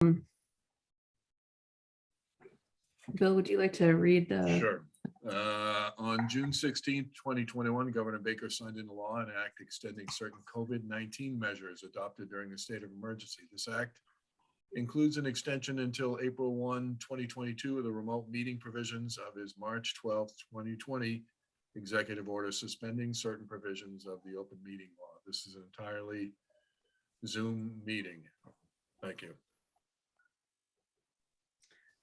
Bill, would you like to read the? Sure. On June 16th, 2021, Governor Baker signed into law an act extending certain COVID-19 measures adopted during the state of emergency. This act includes an extension until April 1, 2022 of the remote meeting provisions of his March 12th, 2020 executive order suspending certain provisions of the open meeting law. This is an entirely Zoom meeting. Thank you.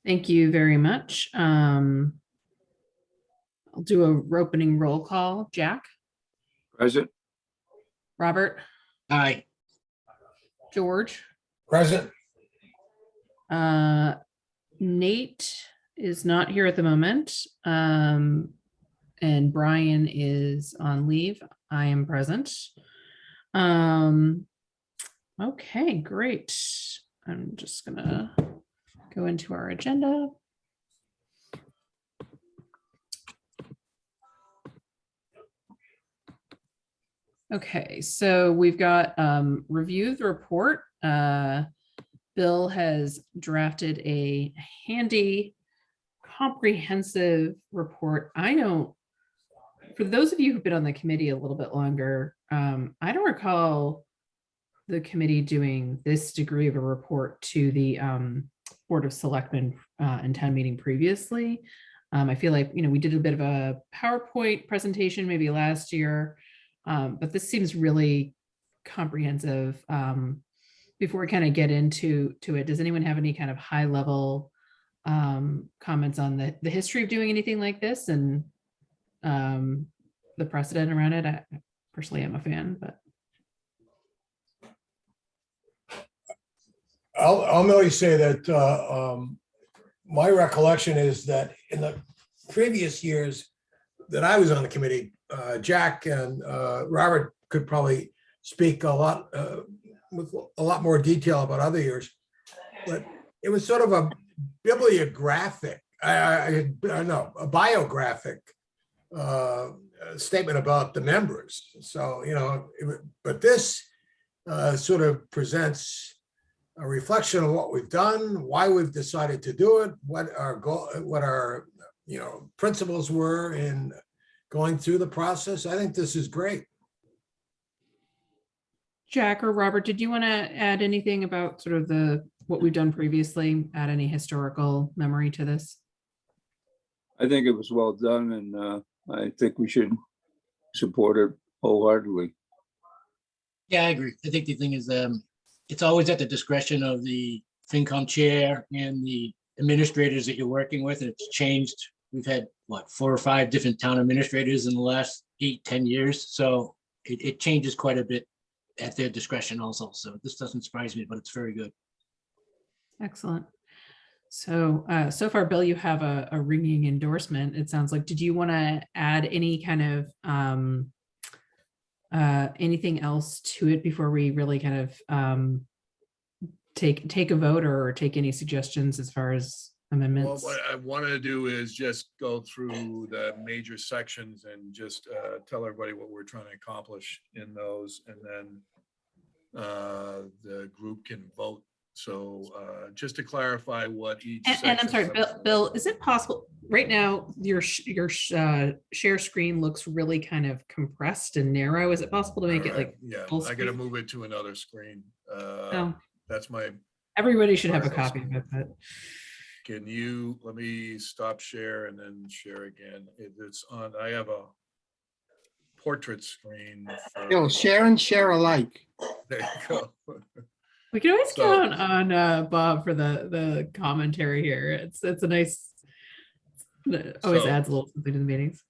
Thank you very much. I'll do a opening roll call. Jack, Present. Robert, Aye. George, Present. Nate is not here at the moment. And Brian is on leave. I am present. Okay, great. I'm just gonna go into our agenda. Okay, so we've got review the report. Bill has drafted a handy, comprehensive report. For those of you who've been on the committee a little bit longer, I don't recall the committee doing this degree of a report to the Board of Selectmen and town meeting previously. I feel like, we did a bit of a PowerPoint presentation maybe last year, but this seems really comprehensive. Before we kind of get into it, does anyone have any kind of high level comments on the history of doing anything like this and the precedent around it? I personally am a fan, but. I'll merely say that my recollection is that in the previous years that I was on the committee, Jack and Robert could probably speak a lot with a lot more detail about other years, but it was sort of a bibliographic, I don't know, a biographic statement about the members. So, but this sort of presents a reflection of what we've done, why we've decided to do it, what our goal, what our principles were in going through the process. I think this is great. Jack or Robert, did you want to add anything about sort of what we've done previously? Add any historical memory to this? I think it was well done, and I think we should support it wholeheartedly. Yeah, I agree. I think the thing is, it's always at the discretion of the FinCom chair and the administrators that you're working with, and it's changed. We've had, 4 or 5 different town administrators in the last 8-10 years. So it changes quite a bit at their discretion also. So this doesn't surprise me, but it's very good. Excellent. So, so far, Bill, you have a ringing endorsement. It sounds like, did you want to add any kind of anything else to it before we really kind of take a vote or take any suggestions as far as amendments? Well, what I want to do is just go through the major sections and just tell everybody what we're trying to accomplish in those, and then the group can vote. So just to clarify what each and I'm sorry, section- Bill, is it possible right now your share screen looks really kind of compressed and narrow? Is it possible to make it like yeah, full I gotta screen? move it to another screen. Oh, That's my, everybody should have a copy of it, but can you, let me stop share and then share again. It's on, I have a portrait screen. Bill, share and share alike. There you go. we can always So- count on Bob for the commentary here. It's a nice, always So- adds a little something to the meetings.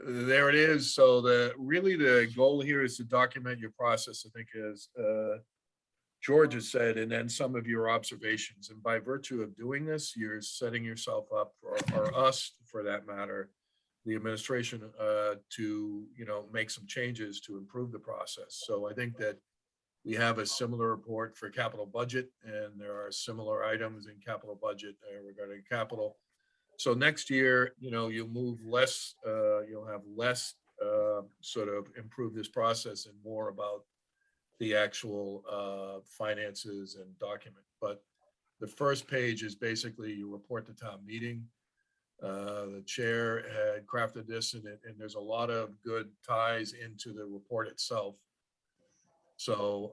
There it is. So really the goal here is to document your process, I think, as George has said, and then some of your observations. And by virtue of doing this, you're setting yourself up or us, for that matter, the administration, to make some changes to improve the process. So I think that we have a similar report for capital budget, and there are similar items in capital budget regarding capital. So next year, you'll move less, you'll have less sort of improve this process and more about the actual finances and document. But the first page is basically your report to town meeting. The chair had crafted this and there's a lot of good ties into the report itself. So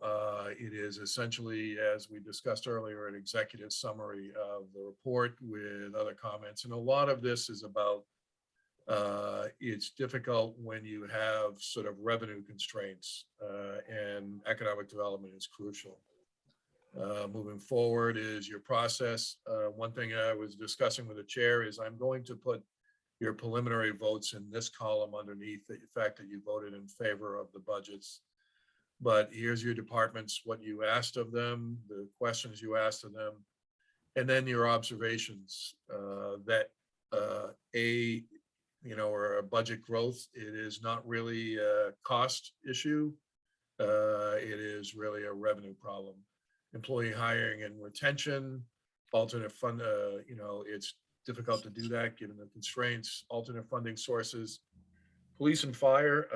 it is essentially, as we discussed earlier, an executive summary of the report with other comments. And a lot of this is about, it's difficult when you have sort of revenue constraints and economic development is crucial. Moving forward is your process. One thing I was discussing with the chair is I'm going to put your preliminary votes in this column underneath the fact that you voted in favor of the budgets. But here's your departments, what you asked of them, the questions you asked of them, and then your observations that or a budget growth, it is not really a cost issue. It is really a revenue problem. Employee hiring and retention, alternate fund, it's difficult to do that given the constraints, alternate funding sources. Police and fire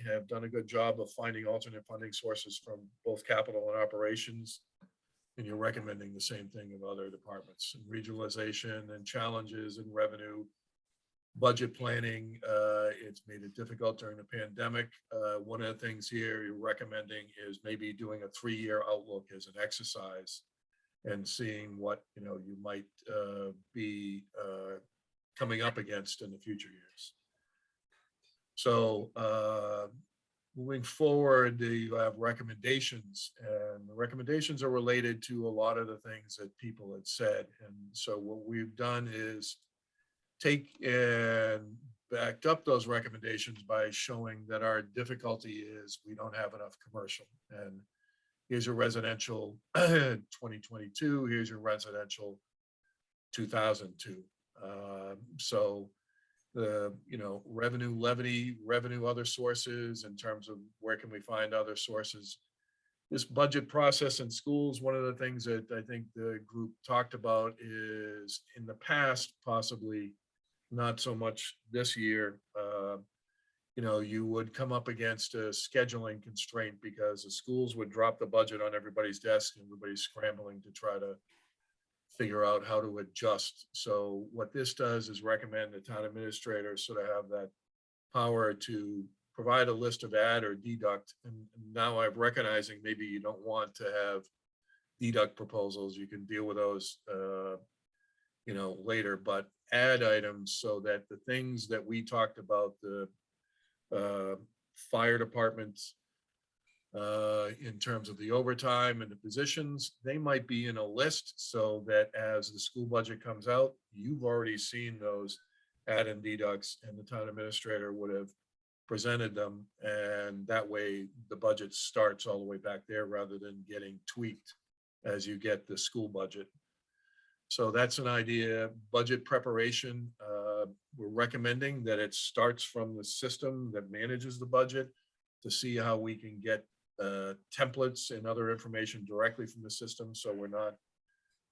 have done a good job of finding alternate funding sources from both capital and operations. And you're recommending the same thing of other departments. And regionalization and challenges in revenue, budget planning, it's made it difficult during the pandemic. One of the things here you're recommending is maybe doing a 3-year outlook as an exercise and seeing what you might be coming up against in the future years. So moving forward, you have recommendations, and the recommendations are related to a lot of the things that people had said. And so what we've done is take and backed up those recommendations by showing that our difficulty is we don't have enough commercial. And here's your residential 2022, here's your residential 2002. So the revenue levy, revenue other sources in terms of where can we find other sources. This budget process in schools, one of the things that I think the group talked about is in the past, possibly not so much this year, you would come up against a scheduling constraint because the schools would drop the budget on everybody's desk and everybody's scrambling to try to figure out how to adjust. So what this does is recommend the town administrators sort of have that power to provide a list of add or deduct. And now I'm recognizing maybe you don't want to have deduct proposals. You can deal with those, later, but add items so that the things that we talked about, the fire departments, in terms of the overtime and the positions, they might be in a list so that as the school budget comes out, you've already seen those add and deducts and the town administrator would have presented them. And that way the budget starts all the way back there rather than getting tweaked as you get the school budget. So that's an idea. Budget preparation, we're recommending that it starts from the system that manages the budget to see how we can get templates and other information directly from the system. So we're not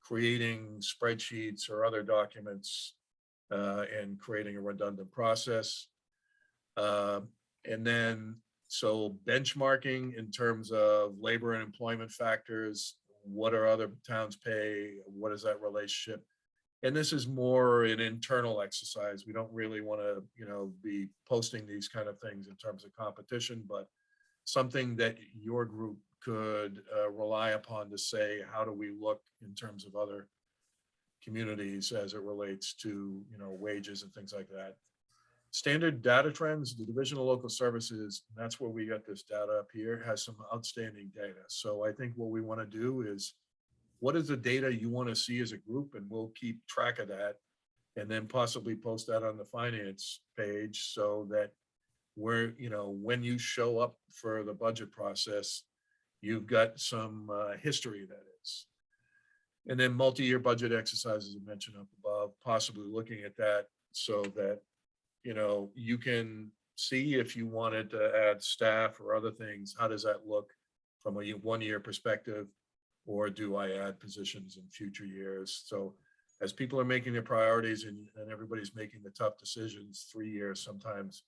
creating spreadsheets or other documents and creating a redundant process. And then, so benchmarking in terms of labor and employment factors, what are other towns pay? What is that relationship? And this is more an internal exercise. We don't really want to, be posting these kind of things in terms of competition, but something that your group could rely upon to say, how do we look in terms of other communities as it relates to, wages and things like that. Standard data trends, the Division of Local Services, that's where we got this data up here, has some outstanding data. So I think what we want to do is, what is the data you want to see as a group? And we'll keep track of that and then possibly post that on the finance page so that where, when you show up for the budget process, you've got some history that is. And then multi-year budget exercises I mentioned up above, possibly looking at that so that, you can see if you wanted to add staff or other things, how does that look from a 1-year perspective? Or do I add positions in future years? So as people are making their priorities and everybody's making the tough decisions, 3 years sometimes,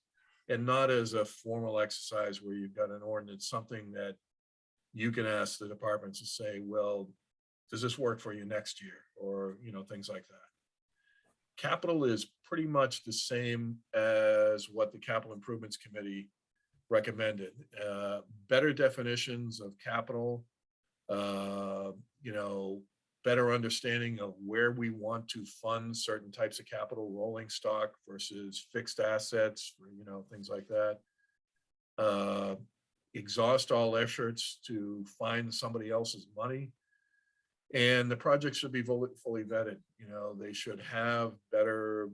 and not as a formal exercise where you've got an ordinance, something that you can ask the departments to say, well, does this work for you next year? Or, things like that. Capital is pretty much the same as what the Capital Improvements Committee recommended. Better definitions of capital, better understanding of where we want to fund certain types of capital, rolling stock versus fixed assets, things like that. Exhaust all efforts to find somebody else's money. And the project should be fully vetted. They should have better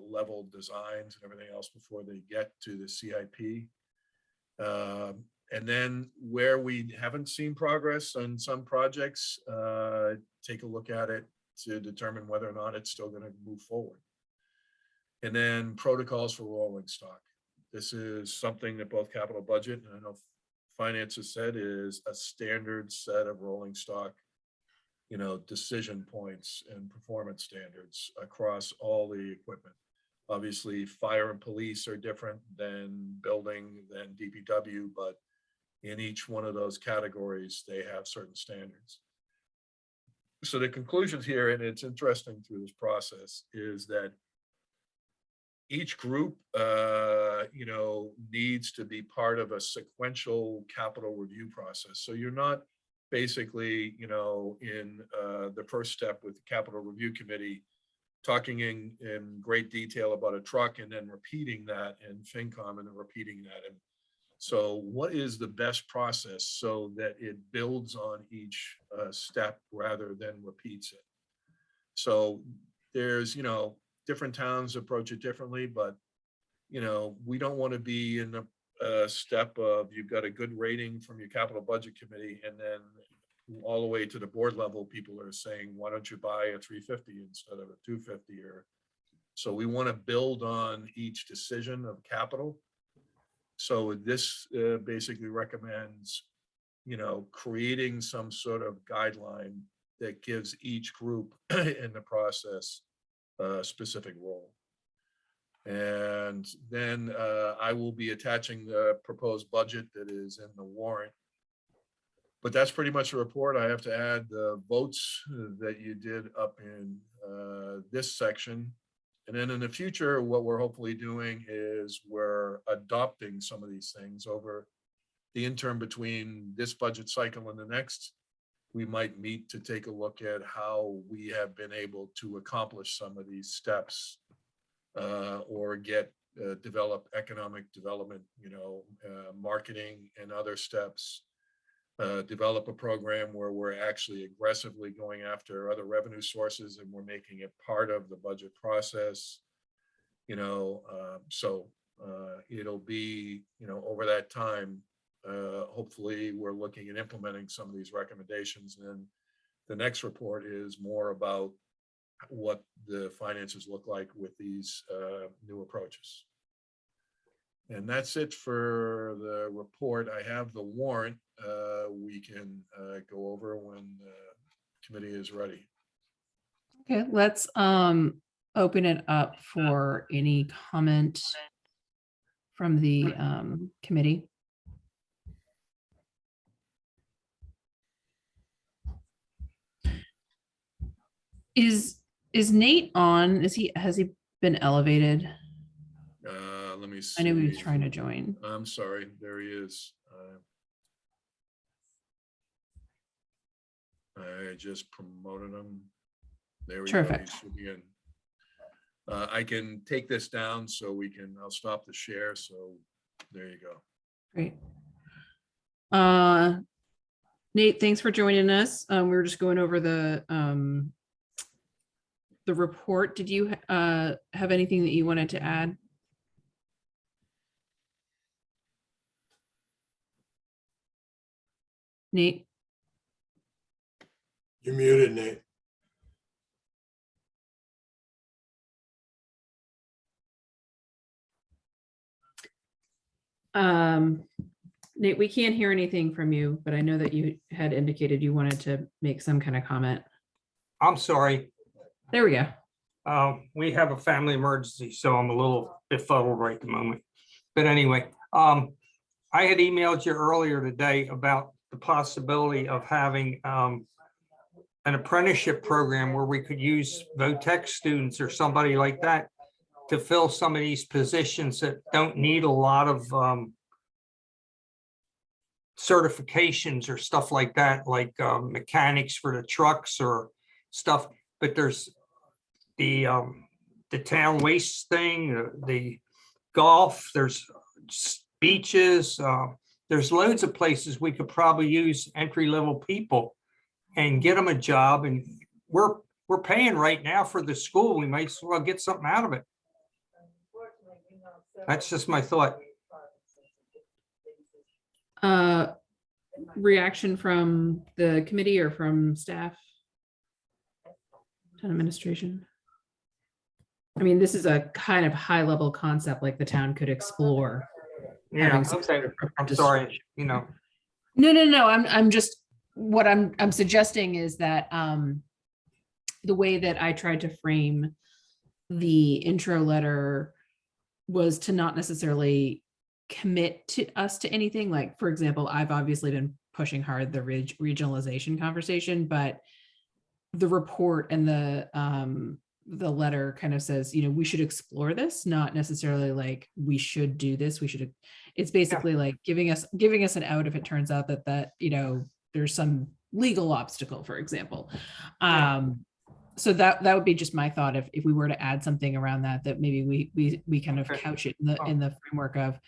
level designs and everything else before they get to the CIP. And then where we haven't seen progress on some projects, take a look at it to determine whether or not it's still going to move forward. And then protocols for rolling stock. This is something that both capital budget and I know finance has said is a standard set of rolling stock, decision points and performance standards across all the equipment. Obviously, fire and police are different than building, than DPW, but in each one of those categories, they have certain standards. So the conclusions here, and it's interesting through this process, is that each group, needs to be part of a sequential capital review process. So you're not basically, in the first step with the Capital Review Committee, talking in great detail about a truck and then repeating that in FinCom and then repeating that. And so what is the best process so that it builds on each step rather than repeats it? So there's, different towns approach it differently, but, we don't want to be in the step of you've got a good rating from your capital budget committee and then all the way to the board level, people are saying, why don't you buy a 350 instead of a 250? So we want to build on each decision of capital. So this basically recommends, creating some sort of guideline that gives each group in the process a specific role. And then I will be attaching the proposed budget that is in the warrant. But that's pretty much a report. I have to add the votes that you did up in this section. And then in the future, what we're hopefully doing is we're adopting some of these things over the interim between this budget cycle and the next. We might meet to take a look at how we have been able to accomplish some of these steps or develop economic development, marketing and other steps. Develop a program where we're actually aggressively going after other revenue sources and we're making it part of the budget process. So it'll be, over that time, hopefully we're looking at implementing some of these recommendations. And then the next report is more about what the finances look like with these new approaches. And that's it for the report. I have the warrant we can go over when the committee is ready. Okay, let's open it up for any comment from the committee. Is Nate on? Has he been elevated? Let me see. I know he was trying to join. I'm sorry, there he is. I just promoted him. There we go. Terrific. He should be in. I can take this down so I'll stop the share. So there you go. Great. Nate, thanks for joining us. We were just going over the report. Did you have anything that you wanted to add? Nate? You're muted, Nate. Nate, we can't hear anything from you, but I know that you had indicated you wanted to make some kind of comment. I'm sorry. There we go. We have a family emergency, so I'm a little befuddled right at the moment. But anyway, I had emailed you earlier today about the possibility of having an apprenticeship program where we could use VOTEC students or somebody like that to fill some of these positions that don't need a lot of certifications or stuff like that, like mechanics for the trucks or stuff. But there's the town waste thing, the golf, there's beaches, there's loads of places we could probably use entry-level people and get them a job. And we're paying right now for the school. We might as well get something out of it. That's just my thought. Reaction from the committee or from staff? Town administration? I mean, this is a kind of high level concept like the town could explore. Yeah, having some okay. sort of I'm apprentice- sorry, you know. No. I'm just, what I'm suggesting is that the way that I tried to frame the intro letter was to not necessarily commit to us to anything. Like, for example, I've obviously been pushing hard the regionalization conversation, but the report and the letter kind of says, you know, we should explore this, not necessarily like we should do this. We should, it's basically like giving us an out if it turns out that, you know, there's some legal obstacle, for example. So that would be just my thought if we were to add something around that maybe we kind of Okay. couch it in the framework of,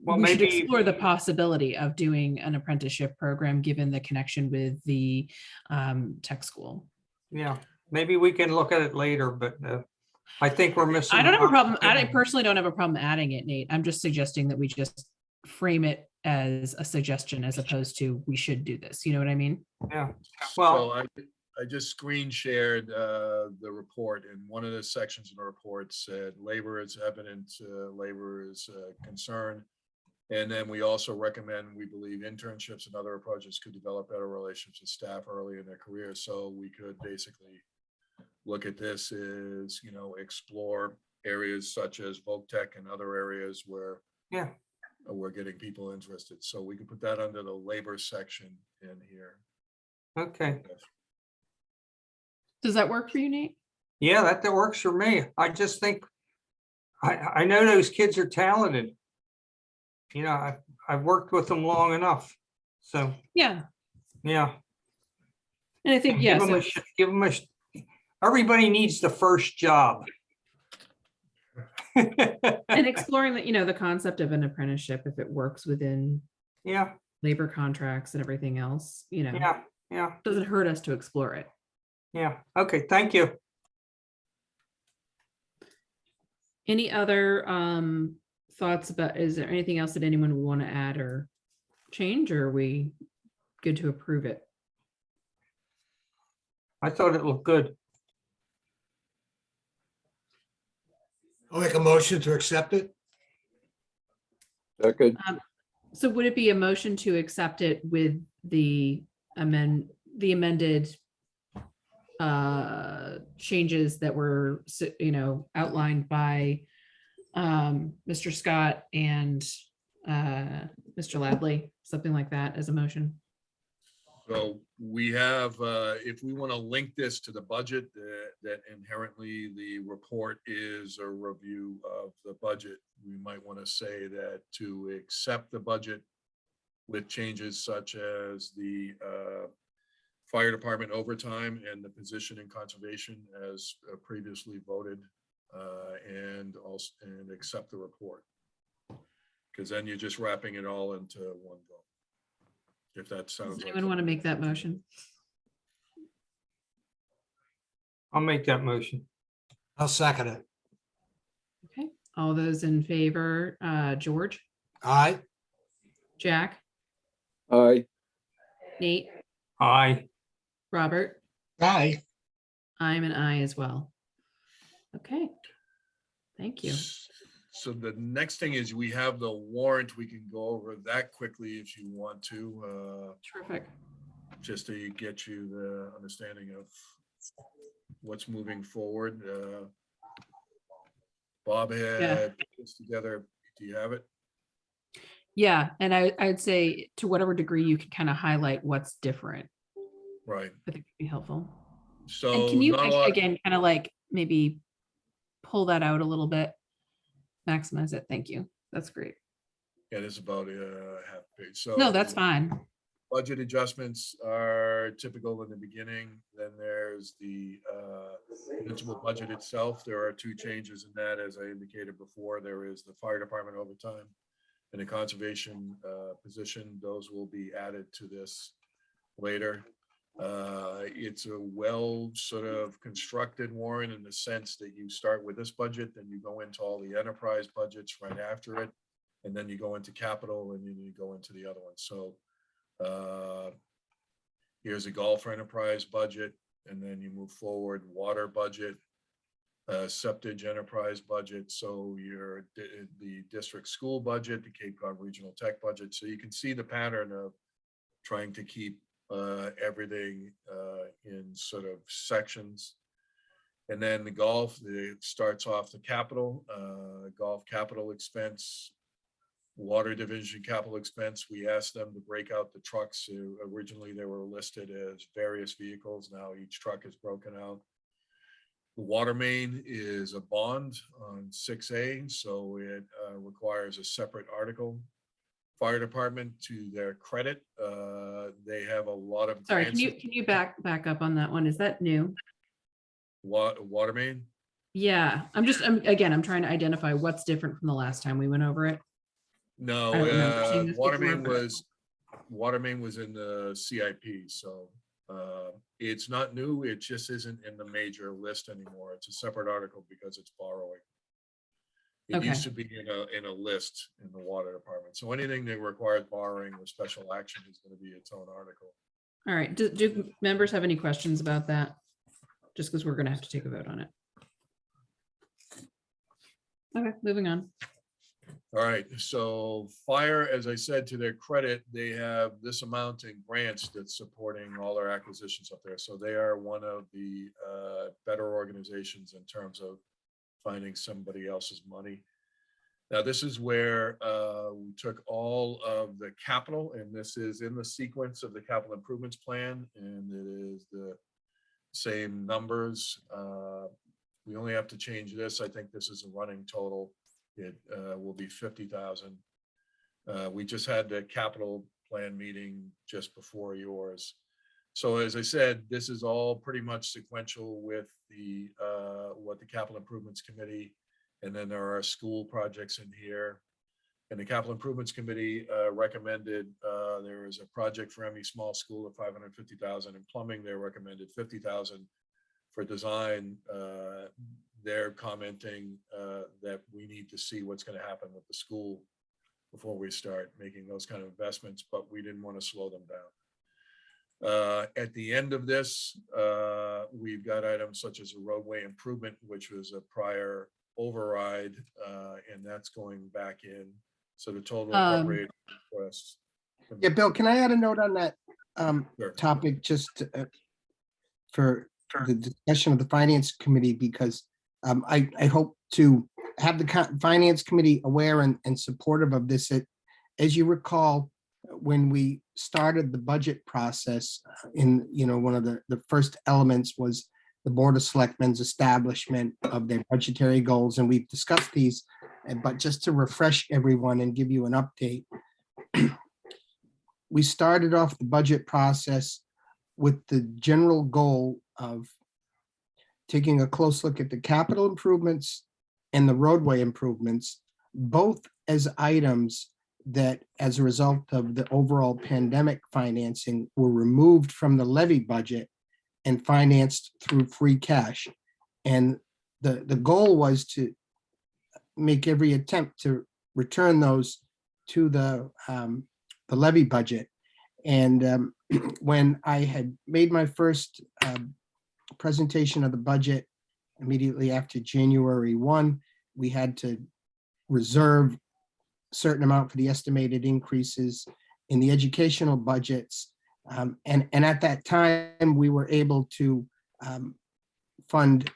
Well, we should maybe- explore the possibility of doing an apprenticeship program, given the connection with the tech school. Yeah, maybe we can look at it later, but I think we're missing. I don't have a problem. I opportunity. personally don't have a problem adding it, Nate. I'm just suggesting that we just frame it as a suggestion as opposed to we should do this. You know what I mean? Yeah, So well, I just screen shared the report, and one of the sections in the report said labor is evident, labor is concern. And then we also recommend, we believe internships and other approaches could develop better relationships with staff early in their career. So we could basically look at this as, you know, explore areas such as VOTEC and other areas where yeah, we're getting people interested. So we could put that under the labor section in here. okay. Does that work for you, Nate? Yeah, that works for me. I just think, I know those kids are talented. You know, I've worked with them long enough. So, Yeah. yeah. And I think, Give yeah, them so everybody needs the first job. and exploring the, you know, the concept of an apprenticeship, if it works within Yeah, labor contracts and everything else, you know, yeah, doesn't hurt us to explore it. yeah. Okay, thank you. Any other thoughts about, is there anything else that anyone would want to add or change, or are we good to approve it? I thought it looked good. I'll make a motion to accept it. Second, So would it be a motion to accept it with the amended changes that were, you know, outlined by Mr. Scott and Mr. Ladley, something like that as a motion? So we have, if we want to link this to the budget, that inherently the report is a review of the budget. We might want to say that to accept the budget with changes such as the fire department overtime and the position in conservation as previously voted, and also accept the report. Because then you're just wrapping it all into one vote. If that sounds Does like. anyone want to make that motion? I'll make that motion. I'll second it. Okay, all those in favor, George, Aye. Jack, aye, Nate, Aye. Robert, Aye. I'm an I as well. Okay, thank you. So the next thing is we have the warrant. We can go over that quickly if you want to, Terrific. just to get you the understanding of what's moving forward. Bob had put this together. Do you have it? Yeah, and I'd say to whatever degree you can kind of highlight what's different. Right. I think would be helpful. So And can you, not a lot- again, kind of like maybe pull that out a little bit? Maximize it. Thank you. That's great. Yeah, it's about a half page. So No, that's fine. budget adjustments are typical in the beginning. Then there's the municipal budget itself. There are two changes in that, as I indicated before. There is the fire department overtime and the conservation position. Those will be added to this later. It's a well sort of constructed warrant in the sense that you start with this budget, then you go into all the enterprise budgets right after it, and then you go into capital, and then you go into the other one. So here's a golf enterprise budget, and then you move forward, water budget, septic enterprise budget. So the district school budget, the Cape Cod Regional Tech budget. So you can see the pattern of trying to keep everything in sort of sections. And then the golf, it starts off the capital, golf capital expense, water division capital expense. We asked them to break out the trucks. Originally, they were listed as various vehicles. Now each truck is broken out. The water main is a bond on 6A, so it requires a separate article. Fire department, to their credit, they have a lot of. Sorry, grants. can you back up on that one? Is that new? Water main? Yeah, I'm trying to identify what's different from the last time we went over it. No, I don't remember seeing this water before, main but- was in the CIP, so it's not new, it just isn't in the major list anymore. It's a separate article because it's borrowing. It Okay. used to be in a list in the water department, so anything that requires borrowing or special action is gonna be its own article. All right, do members have any questions about that? Just because we're gonna have to take a vote on it. Okay, moving on. All right, so fire, as I said, to their credit, they have this amount in grants that's supporting all their acquisitions up there. So they are one of the better organizations in terms of finding somebody else's money. Now, this is where we took all of the capital, and this is in the sequence of the capital improvements plan, and it is the same numbers. We only have to change this. I think this is a running total. It will be 50,000. We just had the capital plan meeting just before yours. So as I said, this is all pretty much sequential with the what the capital improvements committee, and then there are school projects in here. And the capital improvements committee recommended there is a project for Emmy Small School of 550,000. In plumbing, they recommended 50,000 for design. They're commenting that we need to see what's going to happen with the school before we start making those kind of investments, but we didn't want to slow them down. At the end of this, we've got items such as a roadway improvement, which was a prior override, and that's going back in. So the total appropriate request. Yeah, Bill, can I add a note on that Sure. topic just for the discussion of the finance committee? Because I hope to have the finance committee aware and supportive of this. As you recall, when we started the budget process, one of the first elements was the Board of Selectmen's establishment of their budgetary goals, and we've discussed these. But just to refresh everyone and give you an update, we started off the budget process with the general goal of taking a close look at the capital improvements and the roadway improvements, both as items that, as a result of the overall pandemic financing, were removed from the levy budget and financed through free cash. And the goal was to make every attempt to return those to the levy budget. And when I had made my first presentation of the budget immediately after January 1, we had to reserve a certain amount for the estimated increases in the educational budgets. And at that time, we were able to fund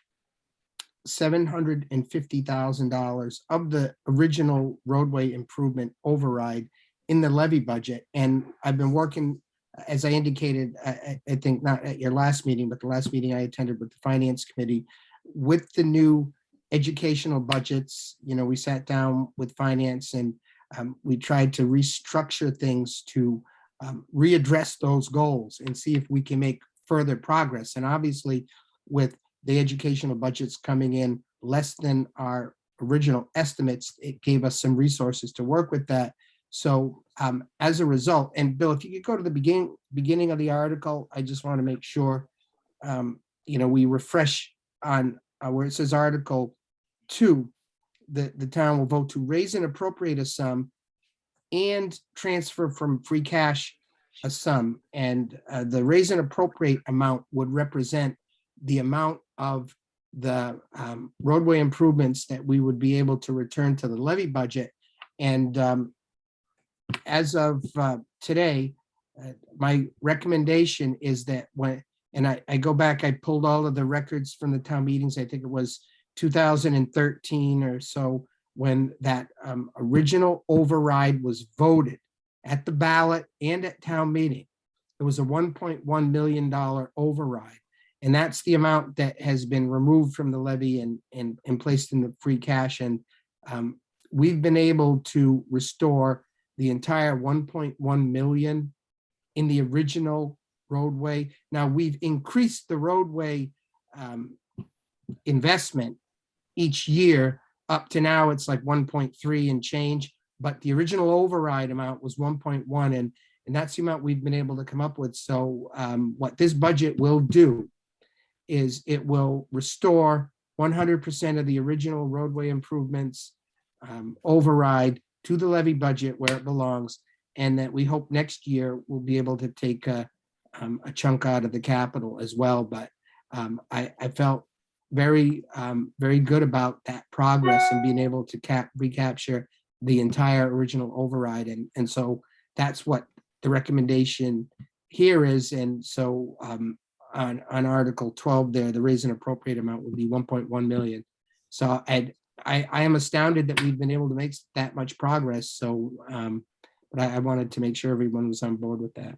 $750,000 of the original roadway improvement override in the levy budget. And I've been working as I indicated, I think not at your last meeting, but the last meeting I attended with the Finance Committee, with the new educational budgets, we sat down with finance and we tried to restructure things to readdress those goals and see if we can make further progress. And obviously, with the educational budgets coming in less than our original estimates, it gave us some resources to work with that. So as a result, and Bill, if you could go to the beginning of the article, I just want to make sure, we refresh on where it says Article 2, the town will vote to raise and appropriate a sum and transfer from free cash a sum. And the raise and appropriate amount would represent the amount of the roadway improvements that we would be able to return to the levy budget. And as of today, my recommendation is that and I go back, I pulled all of the records from the town meetings. I think it was 2013 or so when that original override was voted at the ballot and at town meeting. It was a $1.1 million override. And that's the amount that has been removed from the levy and placed in the free cash. And we've been able to restore the entire 1.1 million in the original roadway. Now we've increased the roadway investment each year. Up to now, it's like 1.3 and change, but the original override amount was 1.1, and that's the amount we've been able to come up with. So what this budget will do is it will restore 100% of the original roadway improvements override to the levy budget where it belongs, and that we hope next year we'll be able to take a chunk out of the capital as well. But I felt very good about that progress and being able to recapture the entire original override. And so that's what the recommendation here is. And so on Article 12 there, the raise and appropriate amount would be 1.1 million. So I am astounded that we've been able to make that much progress. So, but I wanted to make sure everyone was on board with that.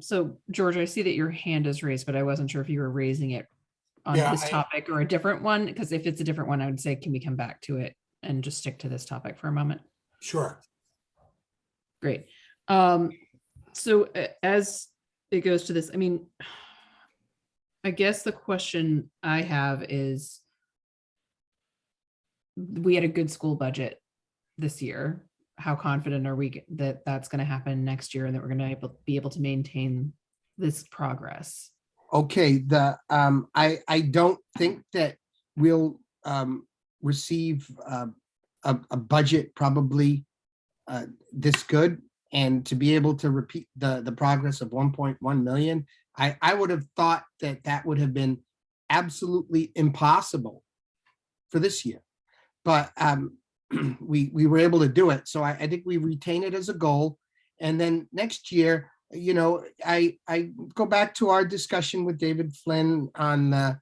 So George, I see that your hand is raised, but I wasn't sure if you were raising it on Yeah, this topic or a different one, because if it's a different one, I would say, can we come back to it and just stick to this topic for a moment? Sure. Great. So as it goes to this, I mean, I guess the question I have is, we had a good school budget this year. How confident are we that that's going to happen next year and that we're going to be able to maintain this progress? Okay, I don't think that we'll receive a budget probably this good, and to be able to repeat the progress of 1.1 million, I would have thought that would have been absolutely impossible for this year, but we were able to do it. So I think we retain it as a goal, and then next year, I go back to our discussion with David Flynn on the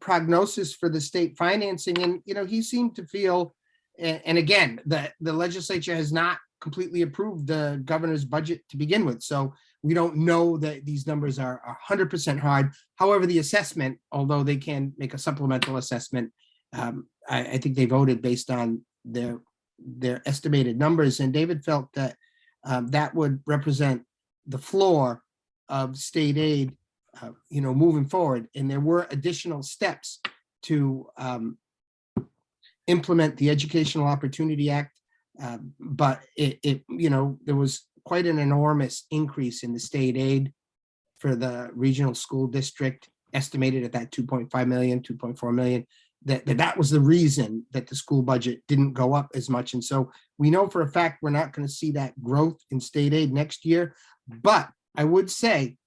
prognosis for the state financing. And, he seemed to feel, and again, the legislature has not completely approved the governor's budget to begin with. So we don't know that these numbers are 100% hard. However, the assessment, although they can make a supplemental assessment, I think they voted based on their estimated numbers. And David felt that that would represent the floor of state aid, moving forward. And there were additional steps to implement the Educational Opportunity Act, but there was quite an enormous increase in the state aid for the regional school district, estimated at that 2.5 million, 2.4 million. That was the reason that the school budget didn't go up as much. And so we know for a fact we're not going to see that growth in state aid next year. But I would say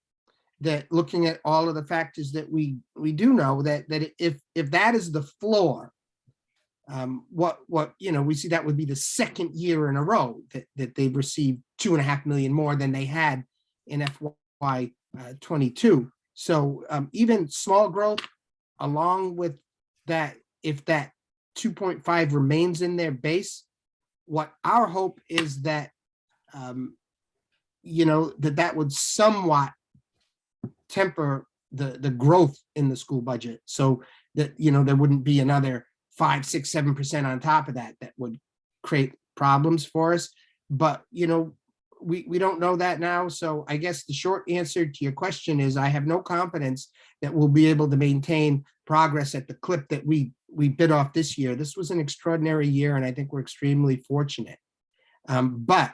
that looking at all of the factors that we do know, that if that is the floor, we see that would be the second year in a row that they've received 2.5 million more than they had in FY 22. So even small growth, along with that, if that 2.5 remains in their base, what our hope is that that would somewhat temper the growth in the school budget. So that, there wouldn't be another 5, 6, 7% on top of that would create problems for us. But, we don't know that now. So I guess the short answer to your question is I have no confidence that we'll be able to maintain progress at the clip that we bit off this year. This was an extraordinary year, and I think we're extremely fortunate. But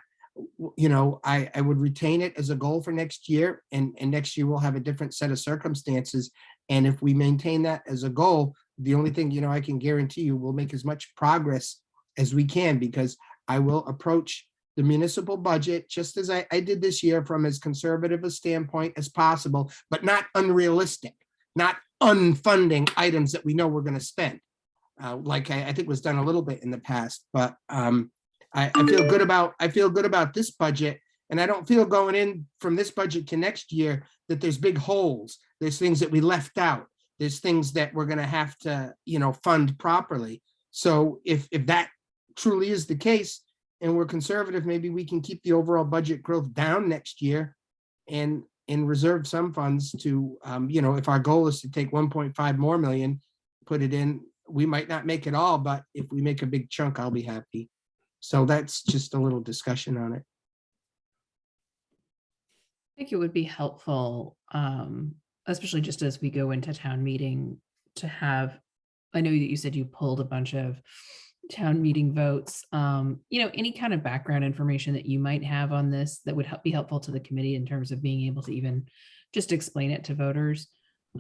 I would retain it as a goal for next year, and next year we'll have a different set of circumstances. And if we maintain that as a goal, the only thing, I can guarantee you we'll make as much progress as we can, because I will approach the municipal budget just as I did this year, from as conservative a standpoint as possible, but not unrealistic, not unfunding items that we know we're going to spend. Like I think was done a little bit in the past, but I feel good about this budget, and I don't feel going in from this budget to next year that there's big holes. There's things that we left out. There's things that we're going to have to, fund properly. So if that truly is the case, and we're conservative, maybe we can keep the overall budget growth down next year, and reserve some funds to, if our goal is to take 1.5 more million, put it in. We might not make it all, but if we make a big chunk, I'll be happy. So that's just a little discussion on it. I think it would be helpful, especially just as we go into town meeting, to have, I know that you said you pulled a bunch of town meeting votes, any kind of background information that you might have on this that would be helpful to the committee in terms of being able to even just explain it to voters.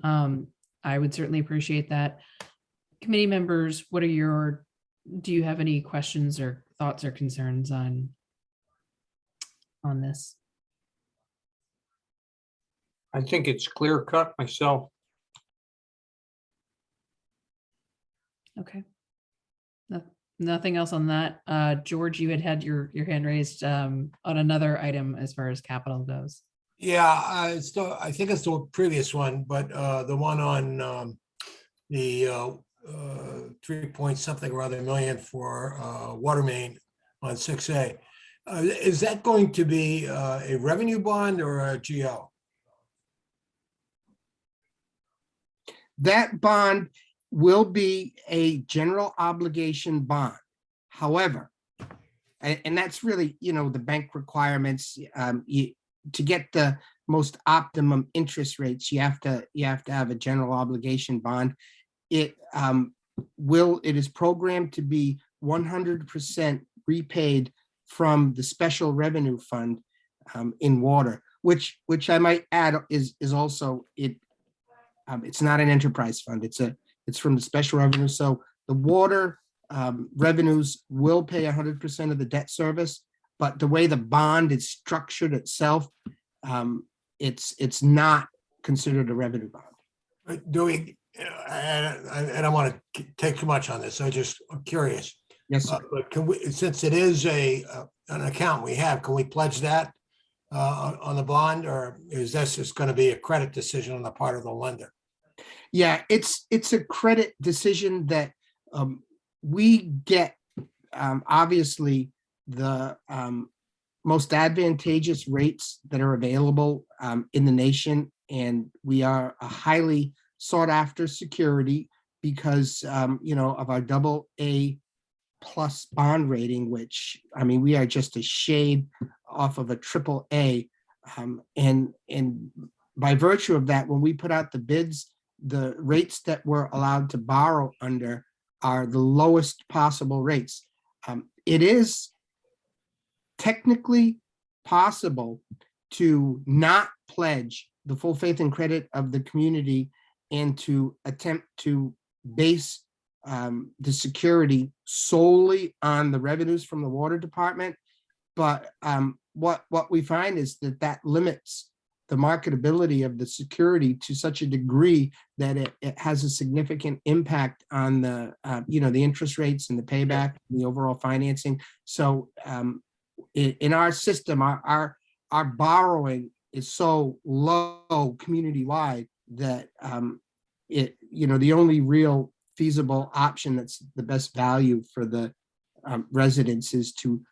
I would certainly appreciate that. Committee members, do you have any questions or thoughts or concerns on this? I think it's clear cut myself. Okay. Nothing else on that. George, you had your hand raised on another item as far as capital goes. Yeah, I think it's the previous one, but the one on the 3 point something or other million for water main on 6A. Is that going to be a revenue bond or a GO? That bond will be a general obligation bond. However, and that's really, the bank requirements, to get the most optimum interest rates, you have to have a general obligation bond. It is programmed to be 100% repaid from the special revenue fund in water, which I might add is also it's not an enterprise fund. It's from the special revenue. So the water revenues will pay 100% of the debt service, but the way the bond is structured itself, it's not considered a revenue bond. But do we, and I don't want to take too much on this, I'm curious. Yes, sir. But can we, since it is an account we have, can we pledge that on the bond, or is this just going to be a credit decision on the part of the lender? Yeah, it's a credit decision that we get, obviously, the most advantageous rates that are available in the nation. And we are a highly sought after security because, of our AA+ bond rating, which, we are just a shade off of a AAA. And by virtue of that, when we put out the bids, the rates that we're allowed to borrow under are the lowest possible rates. It is technically possible to not pledge the full faith and credit of the community and to attempt to base the security solely on the revenues from the water department. But what we find is that limits the marketability of the security to such a degree that it has a significant impact on the the interest rates and the payback, and the overall financing. So in our system, our borrowing is so low community wide that the only real feasible option that's the best value for the residents is to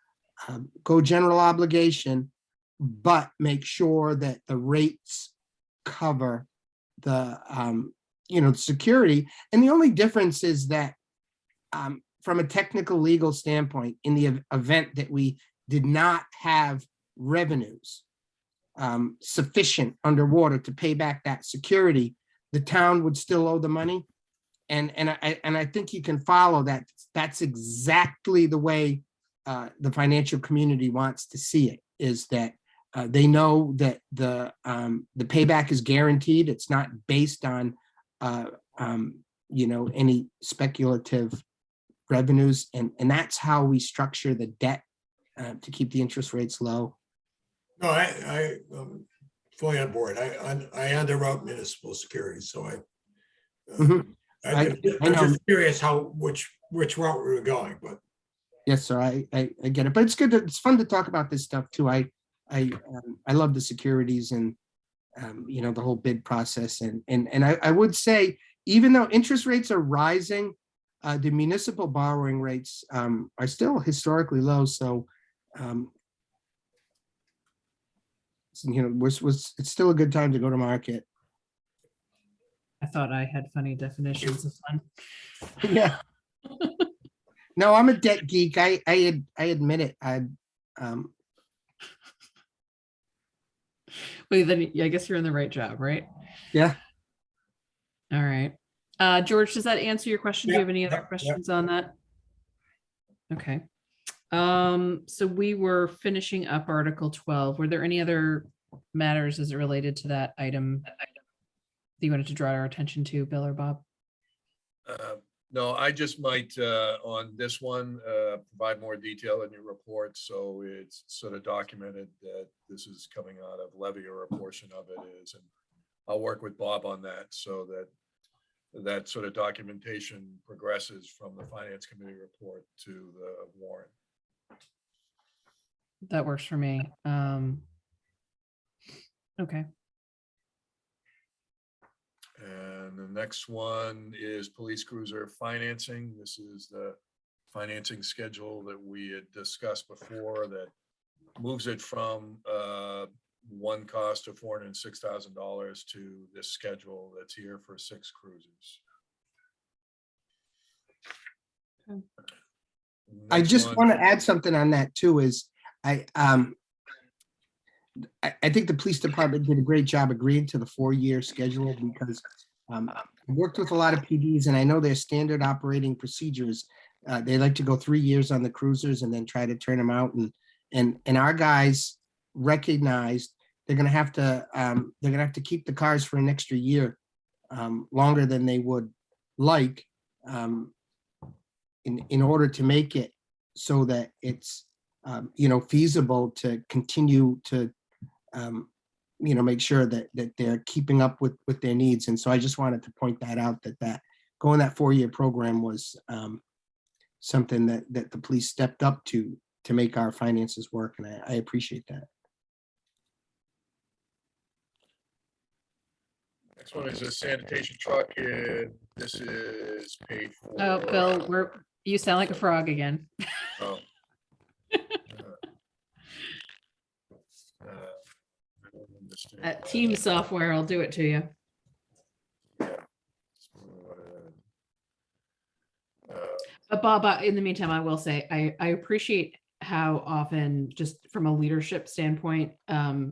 go general obligation, but make sure that the rates cover the, security. And the only difference is that from a technical legal standpoint, in the event that we did not have revenues sufficient underwater to pay back that security, the town would still owe the money. And I think you can follow that. That's exactly the way the financial community wants to see it, is that they know that the payback is guaranteed. It's not based on any speculative revenues, and that's how we structure the debt to keep the interest rates low. No, I'm fully on board. I underwrote municipal securities, so Mhm. I'm know. just curious which route we were going, but Yes, sir. I get it, but it's good. It's fun to talk about this stuff too. I love the securities and the whole bid process, and I would say, even though interest rates are rising, the municipal borrowing rates are still historically low. So it's still a good time to go to market. I thought I had funny definitions of fun. Yeah. No, I'm a debt geek. I admit it. Well, then I guess you're in the right job, right? Yeah. All right. George, does that answer your question? Do you have any other Yep. questions on that? Okay. So we were finishing up Article 12. Were there any other matters as it related to that item that you wanted to draw our attention to, Bill or Bob? No, I just might, on this one, provide more detail in your report, so it's sort of documented that this is coming out of levy, or a portion of it is, and I'll work with Bob on that, so that sort of documentation progresses from the Finance Committee report to the warrant. That works for me. Okay. And the next one is police cruiser financing. This is the financing schedule that we had discussed before, that moves it from one cost of $406,000 to this schedule that's here for 6 cruisers. Okay. I Next just one- want to add something on that too, is I think the police department did a great job agreeing to the 4-year schedule, because I worked with a lot of PDs, and I know their standard operating procedures. They like to go 3 years on the cruisers and then try to turn them out. And our guys recognized they're gonna have to keep the cars for an extra year, longer than they would like, in order to make it so that it's feasible to continue to make sure that they're keeping up with their needs. And so I just wanted to point that out, that going that 4-year program was something that the police stepped up to make our finances work, and I appreciate that. Next one is a sanitation truck, and this is paid for. Oh, Bill, you sound like a frog again. Oh. I don't understand. Team software, I'll do it to you. But Bob, in the meantime, I will say, I appreciate how often, just from a leadership standpoint, I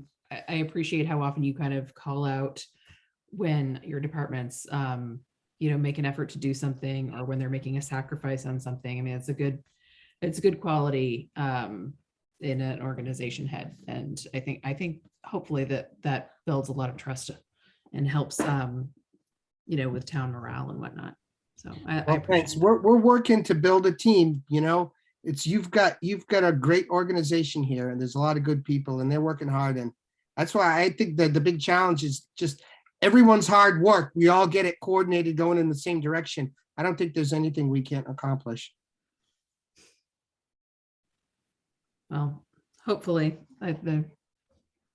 appreciate how often you kind of call out when your departments, make an effort to do something, or when they're making a sacrifice on something. I mean, it's a good quality in an organization head. And I think hopefully that builds a lot of trust and helps, with town morale and whatnot. So I Well, appreciate thanks. that. We're working to build a team. You've got a great organization here, and there's a lot of good people, and they're working hard. And that's why I think that the big challenge is just everyone's hard work. We all get it coordinated, going in the same direction. I don't think there's anything we can't accomplish. Well, hopefully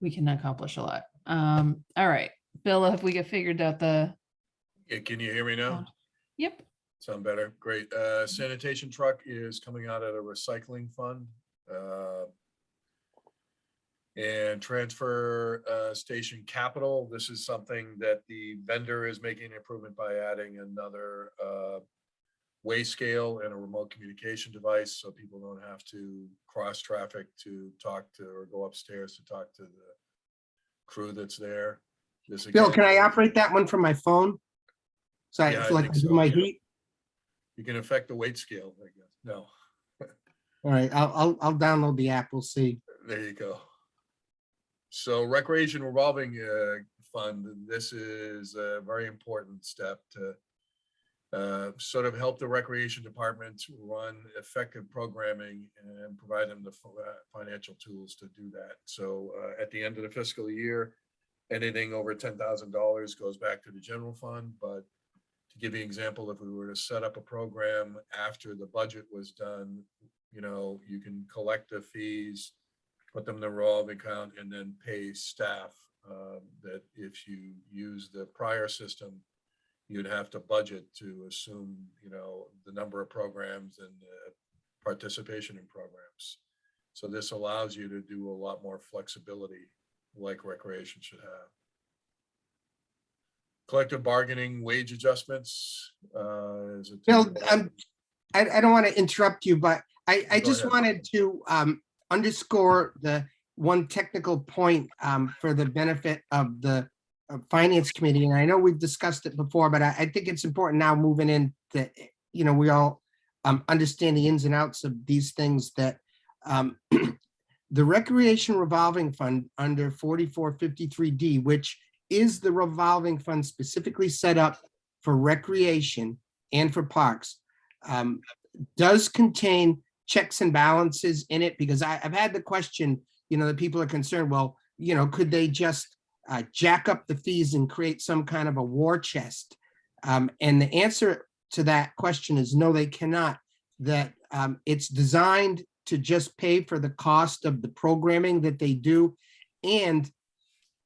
we can accomplish a lot. All right, Bill, have we figured out Yeah, can you hear me now? Yep. Sound better? Great. Sanitation truck is coming out of a recycling fund. And transfer station capital, this is something that the vendor is making an improvement by adding another weigh scale and a remote communication device, so people don't have to cross traffic to talk to or go upstairs to talk to the crew that's there. This Bill, again, can I operate that one from my phone? So I Yeah, I feel like think I do so, my yeah. heat. You can affect the weight scale, I guess. No, All right, I'll download the app. We'll see. there you go. So recreation revolving fund, this is a very important step to sort of help the recreation department to run effective programming and provide them the financial tools to do that. So at the end of the fiscal year, anything over $10,000 goes back to the general fund. But to give you an example, if we were to set up a program after the budget was done, you know, you can collect the fees, put them in the revolving account, and then pay staff that if you use the prior system, you'd have to budget to assume, you know, the number of programs and participation in programs. So this allows you to do a lot more flexibility like recreation should have. Collective bargaining wage adjustments. Is it? Bill, I don't want to interrupt you, but I Go just ahead. wanted to underscore the one technical point for the benefit of the Finance Committee. And I know we've discussed it before, but I think it's important now moving into, you know, we all understand the ins and outs of these things, that the Recreation Revolving Fund under 4453D, which is the revolving fund specifically set up for recreation and for parks, does contain checks and balances in it, because I've had the question, you know, that people are concerned, well, you know, could they just jack up the fees and create some kind of a war chest? And the answer to that question is no, they cannot. That it's designed to just pay for the cost of the programming that they do, and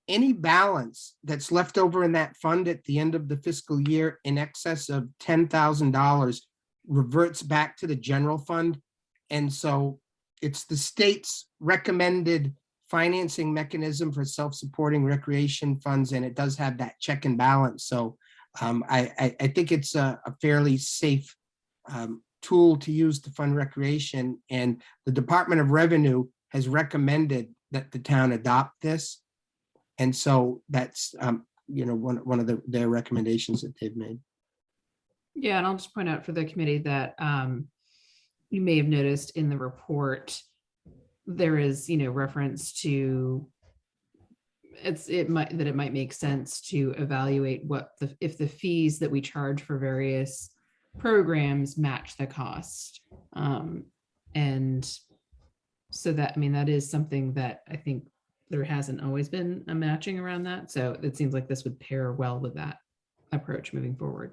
any balance that's left over in that fund at the end of the fiscal year in excess of $10,000 reverts back to the general fund. And so it's the state's recommended financing mechanism for self-supporting recreation funds, and it does have that check and balance. So I think it's a fairly safe tool to use to fund recreation, and the Department of Revenue has recommended that the town adopt this. And so that's, you know, one of their recommendations that they've made. Yeah, and I'll just point out for the committee that you may have noticed in the report, there is, you know, reference to it might make sense to evaluate what if the fees that we charge for various programs match the cost. And so that, I mean, that is something that I think there hasn't always been a matching around that. So it seems like this would pair well with that approach moving forward.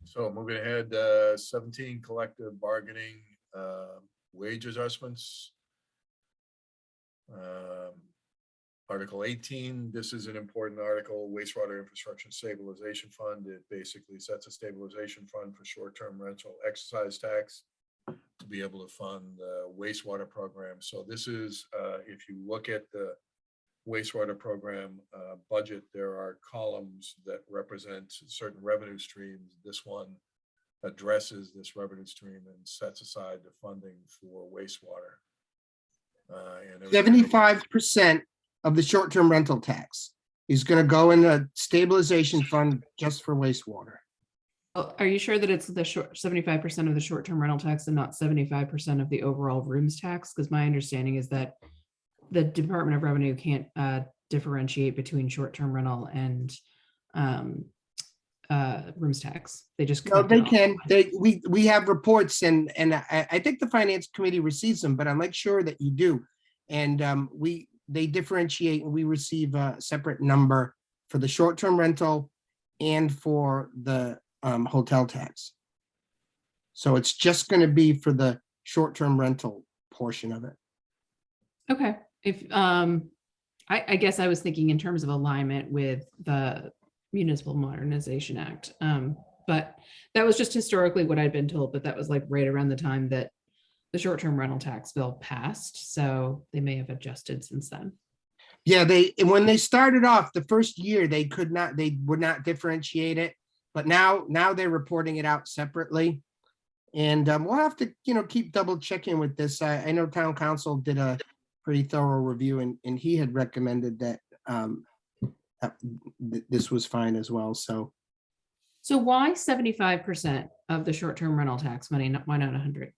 So moving ahead, 17 collective bargaining wage adjustments. Article 18, this is an important article, wastewater infrastructure stabilization fund. It basically sets a stabilization fund for short-term rental excise tax to be able to fund the wastewater program. So this is, if you look at the wastewater program budget, there are columns that represent certain revenue streams. This one addresses this revenue stream and sets aside the funding for wastewater. 75% of the short-term rental tax is going to go in a stabilization fund just for wastewater. Well, are you sure that it's the 75% of the short-term rental tax and not 75% of the overall rooms tax? Because my understanding is that the Department of Revenue can't differentiate between short-term rental and rooms tax. They just No, collect they it all. can. We have reports, and I think the Finance Committee receives them, but I'm like sure that you do. And they differentiate, and we receive a separate number for the short-term rental and for the hotel tax. So it's just going to be for the short-term rental portion of it. Okay, if I guess I was thinking in terms of alignment with the Municipal Modernization Act, but that was just historically what I'd been told. But that was like right around the time that the short-term rental tax bill passed, so they may have adjusted since then. Yeah, and when they started off the first year, they would not differentiate it. But now they're reporting it out separately. And we'll have to, keep double checking with this. I know town council did a pretty thorough review and he had recommended that this was fine as well. So So why 75% of the short-term rental tax money? Why not 100?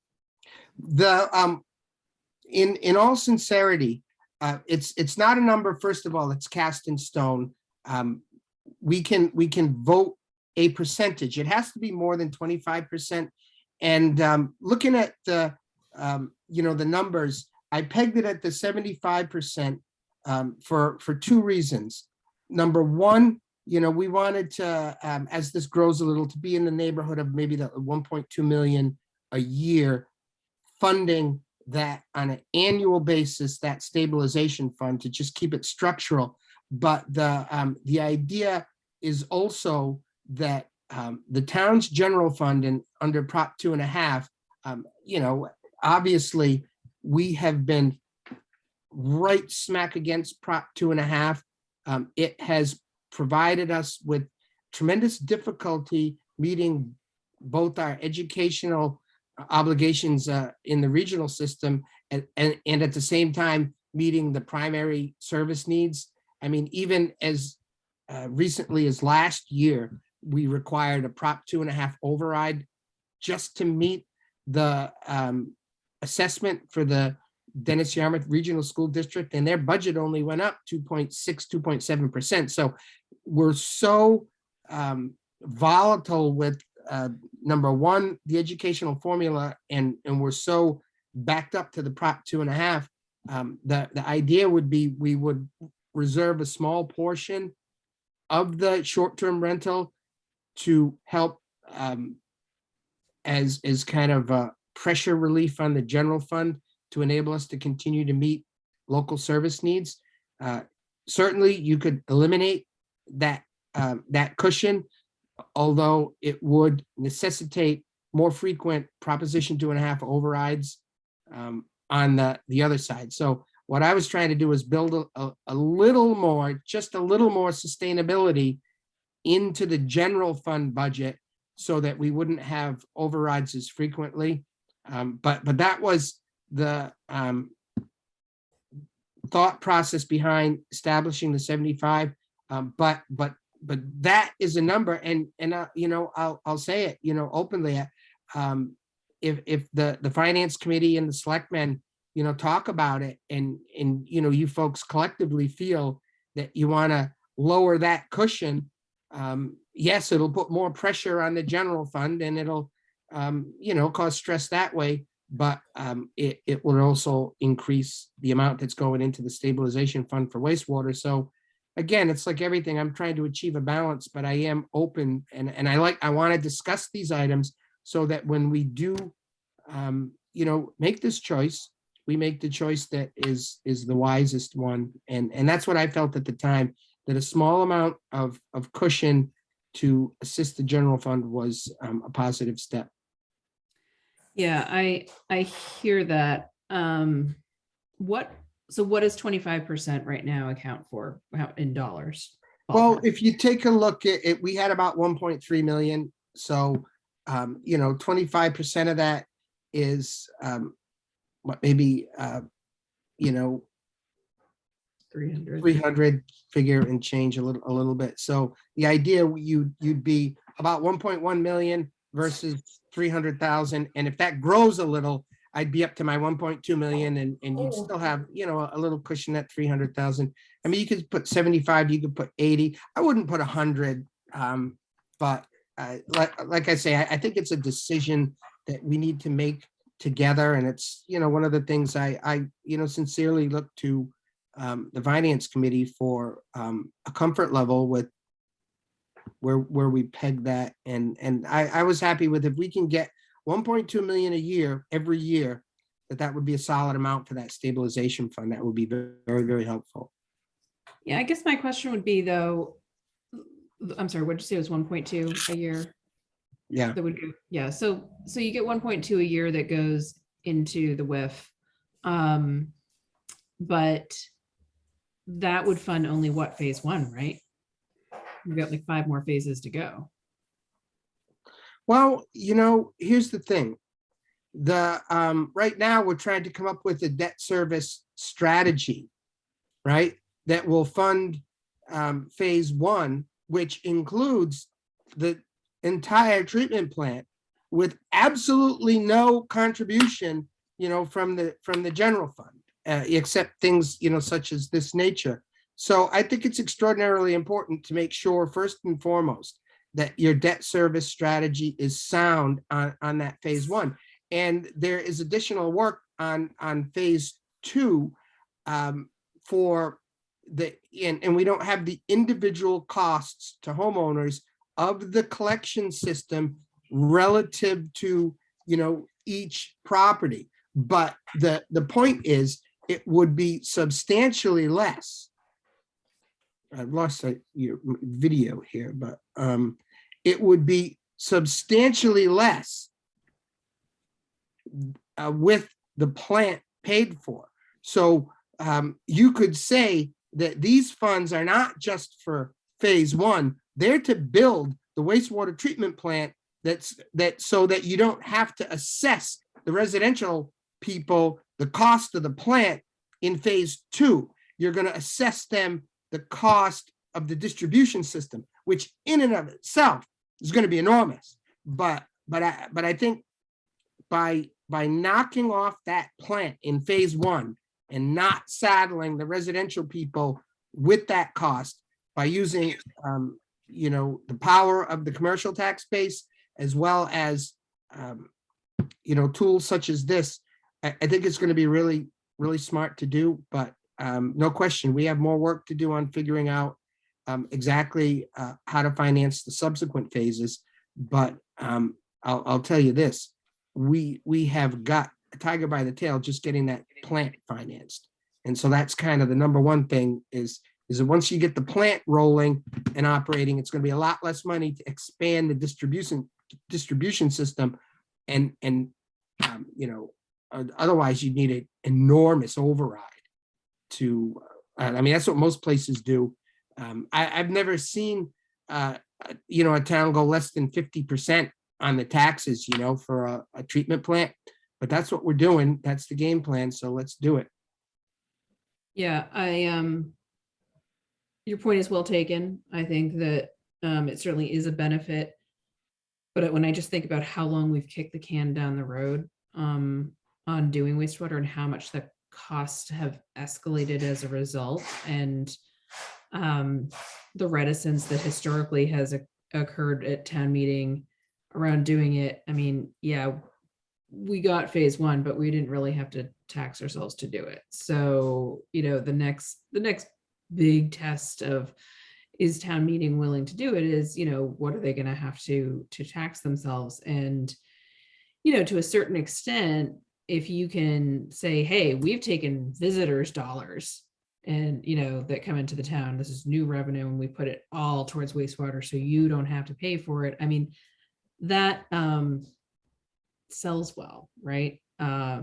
In all sincerity, it's not a number. First of all, it's cast in stone. We can vote a percentage. It has to be more than 25%. And looking at the numbers, I pegged it at the 75% for two reasons. Number one, we wanted to, as this grows a little, to be in the neighborhood of maybe the 1.2 million a year, funding that on an annual basis, that stabilization fund, to just keep it structural. But the idea is also that the town's general fund and under Prop 2.5, obviously we have been right smack against Prop 2.5. It has provided us with tremendous difficulty meeting both our educational obligations in the regional system and at the same time meeting the primary service needs. I mean, even as recently as last year, we required a Prop 2.5 override just to meet the assessment for the Dennis Yarmouth Regional School District, and their budget only went up 2.6, 2.7%. So we're so volatile with number one, the educational formula, and we're so backed up to the Prop 2.5. The idea would be we would reserve a small portion of the short-term rental to help as kind of a pressure relief on the general fund to enable us to continue to meet local service needs. Certainly, you could eliminate that cushion, although it would necessitate more frequent Proposition 2.5 overrides on the other side. So what I was trying to do is build a little more, just a little more sustainability into the general fund budget so that we wouldn't have overrides as frequently. But that was the thought process behind establishing the 75. But that is a number, and I'll say it, openly. If the finance committee and the selectmen, talk about it, and you folks collectively feel that you want to lower that cushion, yes, it'll put more pressure on the general fund, and it'll cause stress that way. But it will also increase the amount that's going into the stabilization fund for wastewater. So again, it's like everything, I'm trying to achieve a balance, but I am open, and I want to discuss these items so that when we do, make this choice, we make the choice that is the wisest one. And that's what I felt at the time, that a small amount of cushion to assist the general fund was a positive step. Yeah, I hear that. What does 25% right now account for in dollars? Well, Ballpark? if you take a look at it, we had about 1.3 million. So, 25% of that is maybe 300. 300 figure and change a little bit. So the idea you'd be about 1.1 million versus 300,000. And if that grows a little, I'd be up to my 1.2 million, and you'd still have, a little cushion at 300,000. I mean, you could put 75, you could put 80. I wouldn't put 100. But like I say, I think it's a decision that we need to make together. And it's, one of the things I sincerely look to the finance committee for a comfort level with where we peg that. And I was happy with, if we can get 1.2 million a year, every year, that would be a solid amount for that stabilization fund. That would be very, very helpful. Yeah, I guess my question would be though, I'm sorry, what'd you say it was 1.2 a year? Yeah. That would go, yeah. So you get 1.2 a year that goes into the WIF. But that would fund only what, phase one, right? We've got like 5 more phases to go. Well, here's the thing. Right now, we're trying to come up with a debt service strategy, right? That will fund phase one, which includes the entire treatment plant with absolutely no contribution, from the general fund, except things, such as this nature. So I think it's extraordinarily important to make sure, first and foremost, that your debt service strategy is sound on that phase one. And there is additional work on phase two for and we don't have the individual costs to homeowners of the collection system relative to, each property. But the point is, it would be substantially less. I've lost your video here, but it would be substantially less with the plant paid for. So you could say that these funds are not just for phase one, they're to build the wastewater treatment plant so that you don't have to assess the residential people the cost of the plant in phase two. You're going to assess them the cost of the distribution system, which in and of itself is going to be enormous. But I think by knocking off that plant in phase one and not saddling the residential people with that cost, by using the power of the commercial tax base, as well as tools such as this, I think it's going to be really, really smart to do. But no question, we have more work to do on figuring out exactly how to finance the subsequent phases. But I'll tell you this, we have got a tiger by the tail just getting that plant financed. And so that's kind of the number one thing is that once you get the plant rolling and operating, it's going to be a lot less money to expand the distribution system. And otherwise you need an enormous override to, that's what most places do. I've never seen, a town go less than 50% on the taxes, for a treatment plant, but that's what we're doing. That's the game plan. So let's do it. Yeah, your point is well taken. I think that it certainly is a benefit. But when I just think about how long we've kicked the can down the road on doing wastewater and how much the costs have escalated as a result, and the reticence that historically has occurred at town meeting around doing it. Yeah, we got phase one, but we didn't really have to tax ourselves to do it. So, the next big test of, is town meeting willing to do it, is, what are they going to have to tax themselves? And, to a certain extent, if you can say, hey, we've taken visitors' dollars and, that come into the town, this is new revenue, and we put it all towards wastewater, so you don't have to pay for it. That sells well, right? I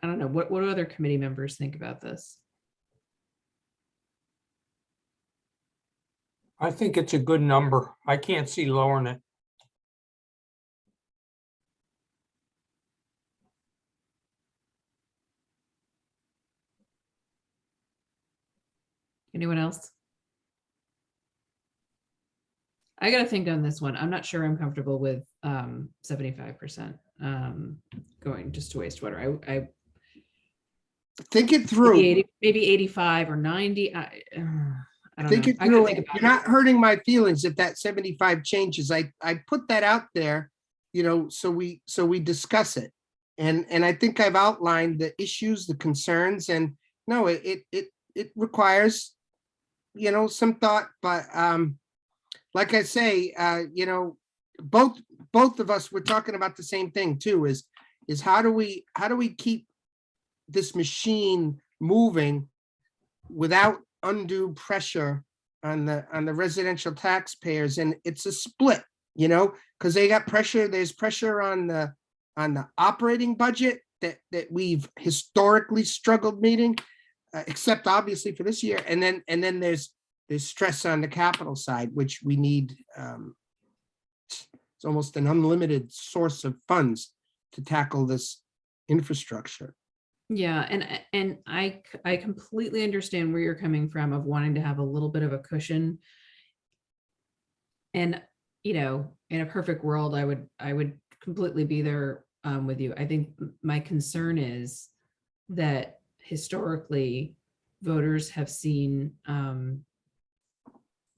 don't know, what do other committee members think about this? I think it's a good number. I can't see lowering it. Anyone else? I gotta think on this one. I'm not sure I'm comfortable with 75% going just to wastewater. I Think it through. maybe 85 or 90. I don't Think know. it I gotta through. think You're about it. not hurting my feelings if that 75 changes. I put that out there, so we discuss it. And I think I've outlined the issues, the concerns, and no, it requires, some thought, but like I say, both of us, we're talking about the same thing too, is how do we keep this machine moving without undue pressure on the residential taxpayers? And it's a split, because they got pressure. There's pressure on the on the operating budget that we've historically struggled meeting, except obviously for this year. And then there's stress on the capital side, which we need. It's almost an unlimited source of funds to tackle this infrastructure. Yeah, and I completely understand where you're coming from of wanting to have a little bit of a cushion. And, you know, in a perfect world, I would completely be there with you. I think my concern is that historically voters have seen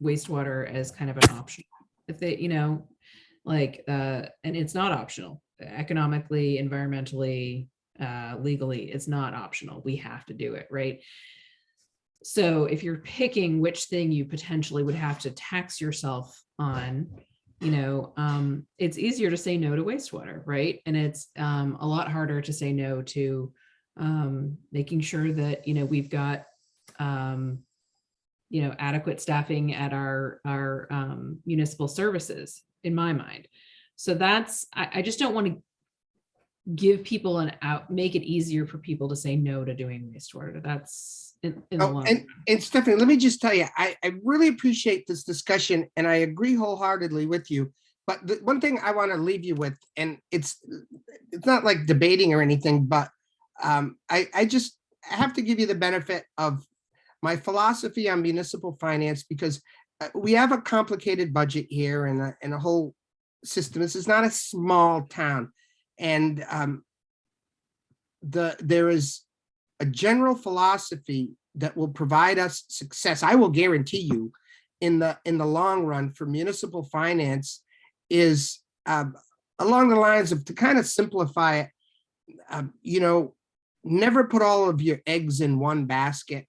wastewater as kind of an option. If they, you know, like, and it's not optional economically, environmentally, legally, it's not optional. We have to do it, right? So if you're picking which thing you potentially would have to tax yourself on, you know, it's easier to say no to wastewater, right? And it's a lot harder to say no to making sure that, you know, we've got, you know, adequate staffing at our municipal services, in my mind. So that's, I just don't want to give people an out, make it easier for people to say no to doing wastewater. That's in the Oh, long and Stephanie, let me just tell you, I really appreciate this discussion and I agree wholeheartedly with you. But the one thing I want to leave you with, and it's not like debating or anything, but I just have to give you the benefit of my philosophy on municipal finance, because we have a complicated budget here and a whole system. This is not a small town. And there is a general philosophy that will provide us success. I will guarantee you in the long run for municipal finance is along the lines of, to kind of simplify it, you know, never put all of your eggs in one basket.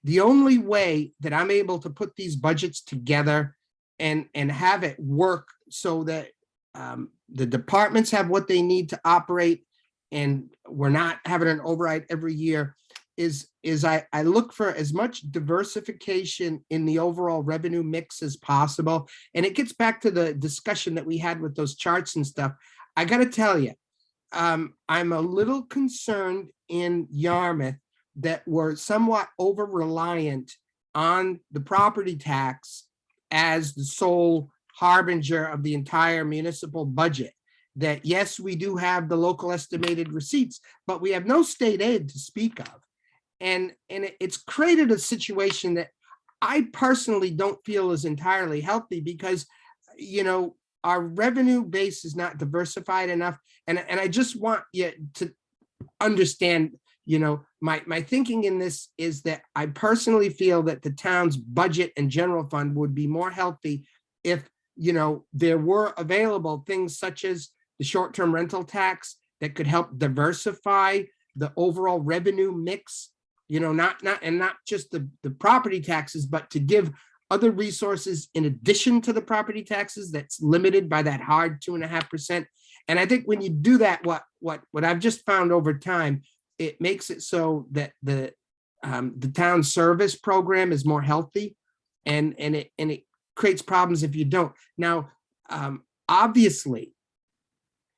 The only way that I'm able to put these budgets together and have it work so that the departments have what they need to operate and we're not having an override every year is I look for as much diversification in the overall revenue mix as possible. And it gets back to the discussion that we had with those charts and stuff. I got to tell you, I'm a little concerned in Yarmouth that we're somewhat over reliant on the property tax as the sole harbinger of the entire municipal budget. That yes, we do have the local estimated receipts, but we have no state aid to speak of. And it's created a situation that I personally don't feel is entirely healthy because, you know, our revenue base is not diversified enough. And I just want you to understand, you know, my thinking in this is that I personally feel that the town's budget and general fund would be more healthy if, you know, there were available things such as the short-term rental tax that could help diversify the overall revenue mix, you know, not just the property taxes, but to give other resources in addition to the property taxes that's limited by that hard 2.5%. And I think when you do that, what I've just found over time, it makes it so that the town service program is more healthy, and it creates problems if you don't. Now, obviously,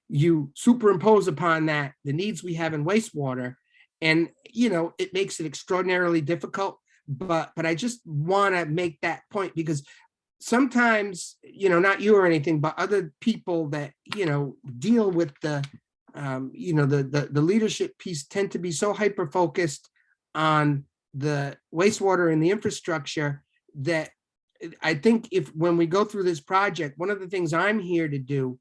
you superimpose upon that the needs we have in wastewater, and you know it makes it extraordinarily difficult. But I just want to make that point because sometimes, you know, not you or anything, but other people that, you know, deal with the you know, the leadership piece tend to be so hyper focused on the wastewater and the infrastructure that I think if when we go through this project, one of the things I'm here to do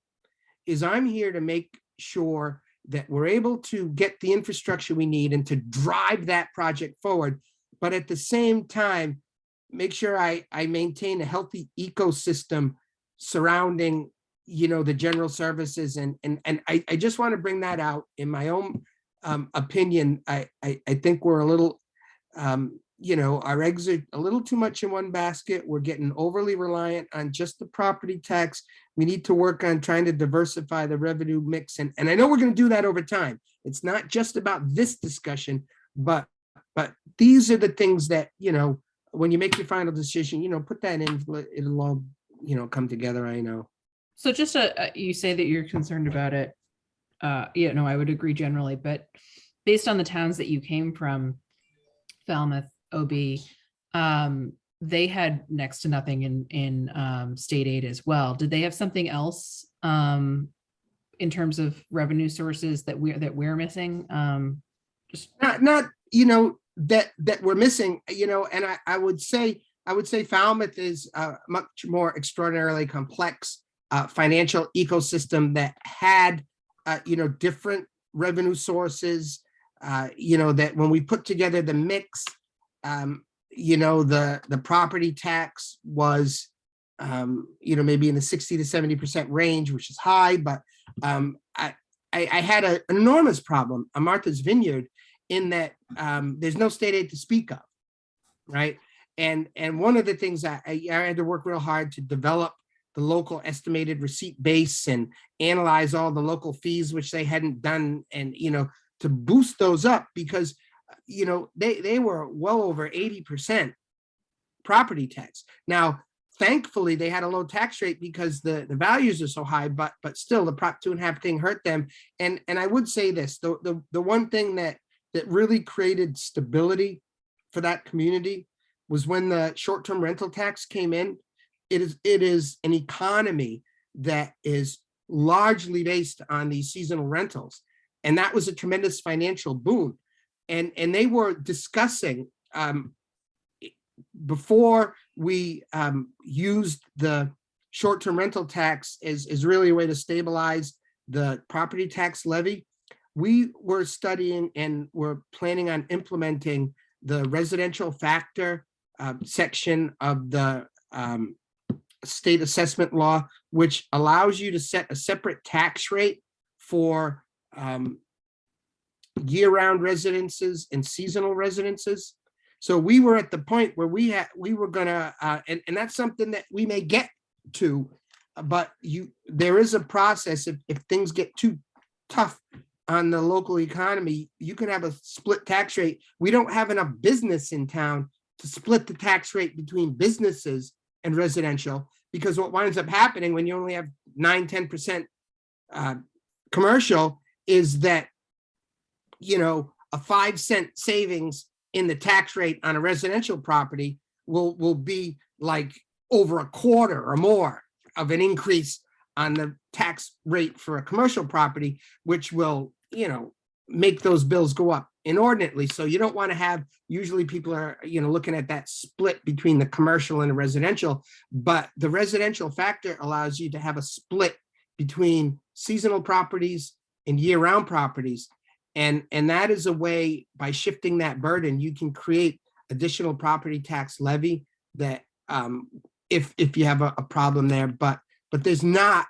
is I'm here to make sure that we're able to get the infrastructure we need and to drive that project forward. But at the same time, make sure I maintain a healthy ecosystem surrounding, you know, the general services. And I just want to bring that out in my own opinion. I think we're a little, you know, our eggs are a little too much in one basket. We're getting overly reliant on just the property tax. We need to work on trying to diversify the revenue mix. And I know we're going to do that over time. It's not just about this discussion, but these are the things that, you know, when you make your final decision, you know, put that in, it'll all, you know, come together. I know. So just you say that you're concerned about it. yeah, no, I would agree generally, but based on the towns that you came from, Falmouth, OB, they had next to nothing in state aid as well. Did they have something else in terms of revenue sources that we're missing? Just Not, that we're missing, and I would say Falmouth is a much more extraordinarily complex financial ecosystem that had, different revenue sources, that when we put together the mix, the property tax was, maybe in the 60 to 70% range, which is high, but I had an enormous problem on Martha's Vineyard in that there's no state aid to speak of, right? And one of the things I had to work real hard to develop the local estimated receipt base and analyze all the local fees, which they hadn't done, and to boost those up because they were well over 80% property tax. Now, thankfully, they had a low tax rate because the values are so high, but still the Prop 2.5 thing hurt them. And I would say this, the one thing that really created stability for that community was when the short-term rental tax came in. It is an economy that is largely based on these seasonal rentals. And that was a tremendous financial boon. And they were discussing before we used the short-term rental tax as really a way to stabilize the property tax levy. We were studying and were planning on implementing the residential factor section of the state assessment law, which allows you to set a separate tax rate for year-round residences and seasonal residences. So we were at the point where we were gonna, and that's something that we may get to, but there is a process. If things get too tough on the local economy, you can have a split tax rate. We don't have enough business in town to split the tax rate between businesses and residential, because what winds up happening when you only have 9-10% commercial is that, a 5-cent savings in the tax rate on a residential property will be like over a quarter or more of an increase on the tax rate for a commercial property, which will, make those bills go up inordinately. So you don't want to have, usually people are, looking at that split between the commercial and the residential, but the residential factor allows you to have a split between seasonal properties and year-round properties. And that is a way, by shifting that burden, you can create additional property tax levy that if you have a problem there, but there's not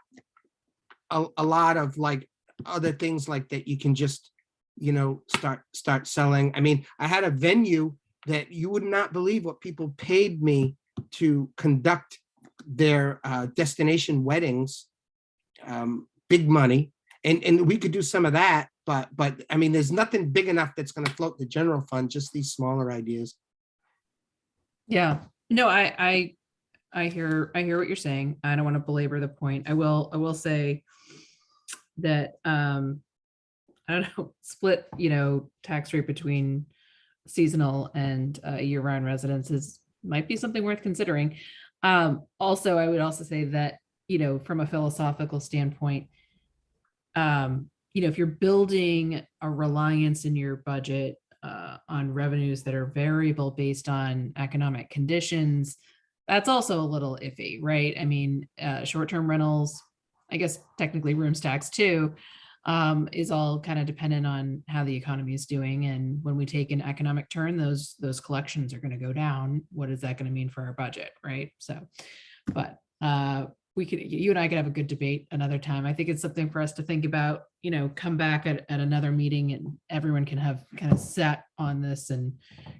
a lot of like other things like that you can just, start selling. I mean, I had a venue that you would not believe what people paid me to conduct their destination weddings, big money. And we could do some of that, but I mean, there's nothing big enough that's going to float the general fund, just these smaller ideas. yeah, no, I hear what you're saying. I don't want to belabor the point. I will say that I don't know, split, tax rate between seasonal and year-round residences might be something worth considering. Also, I would also say that, from a philosophical standpoint, if you're building a reliance in your budget on revenues that are variable based on economic conditions, that's also a little iffy, right? I mean, short-term rentals, I guess technically rooms tax too, is all kind of dependent on how the economy is doing. And when we take an economic turn, those collections are going to go down. What is that going to mean for our budget, right? So, but you and I could have a good debate another time. I think it's something for us to think about, come back at another meeting and everyone can have kind of sat on this and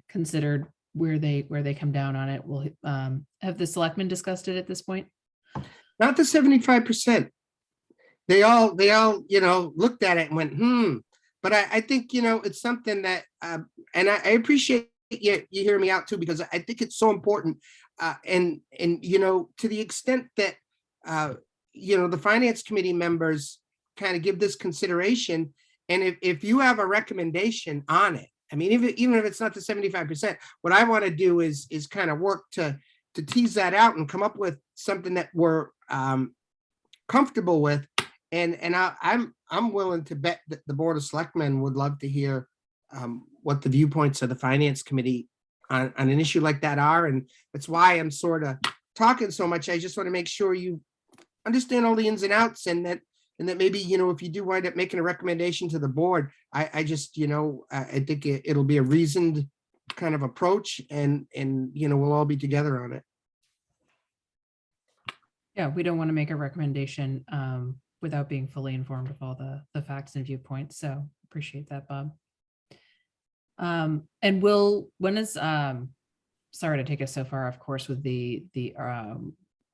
considered where they come down on it. We'll have the selectmen discussed it at this point? Not the 75%. They all, looked at it and went, But I think, it's something that, and I appreciate you hear me out too, because I think it's so important. And to the extent that, the finance committee members kind of give this consideration. And if you have a recommendation on it, I mean, even if it's not the 75%, what I want to do is kind of work to tease that out and come up with something that we're comfortable with. And I'm willing to bet that the Board of Selectmen would love to hear what the viewpoints of the Finance Committee on an issue like that are. And that's why I'm sort of talking so much. I just want to make sure you understand all the ins and outs, and that maybe, if you do wind up making a recommendation to the board, I just, I think it'll be a reasoned kind of approach, and we'll all be together on it. Yeah, we don't want to make a recommendation without being fully informed of all the facts and viewpoints. So appreciate that, Bob. And when is, sorry to take us so far, of course, with the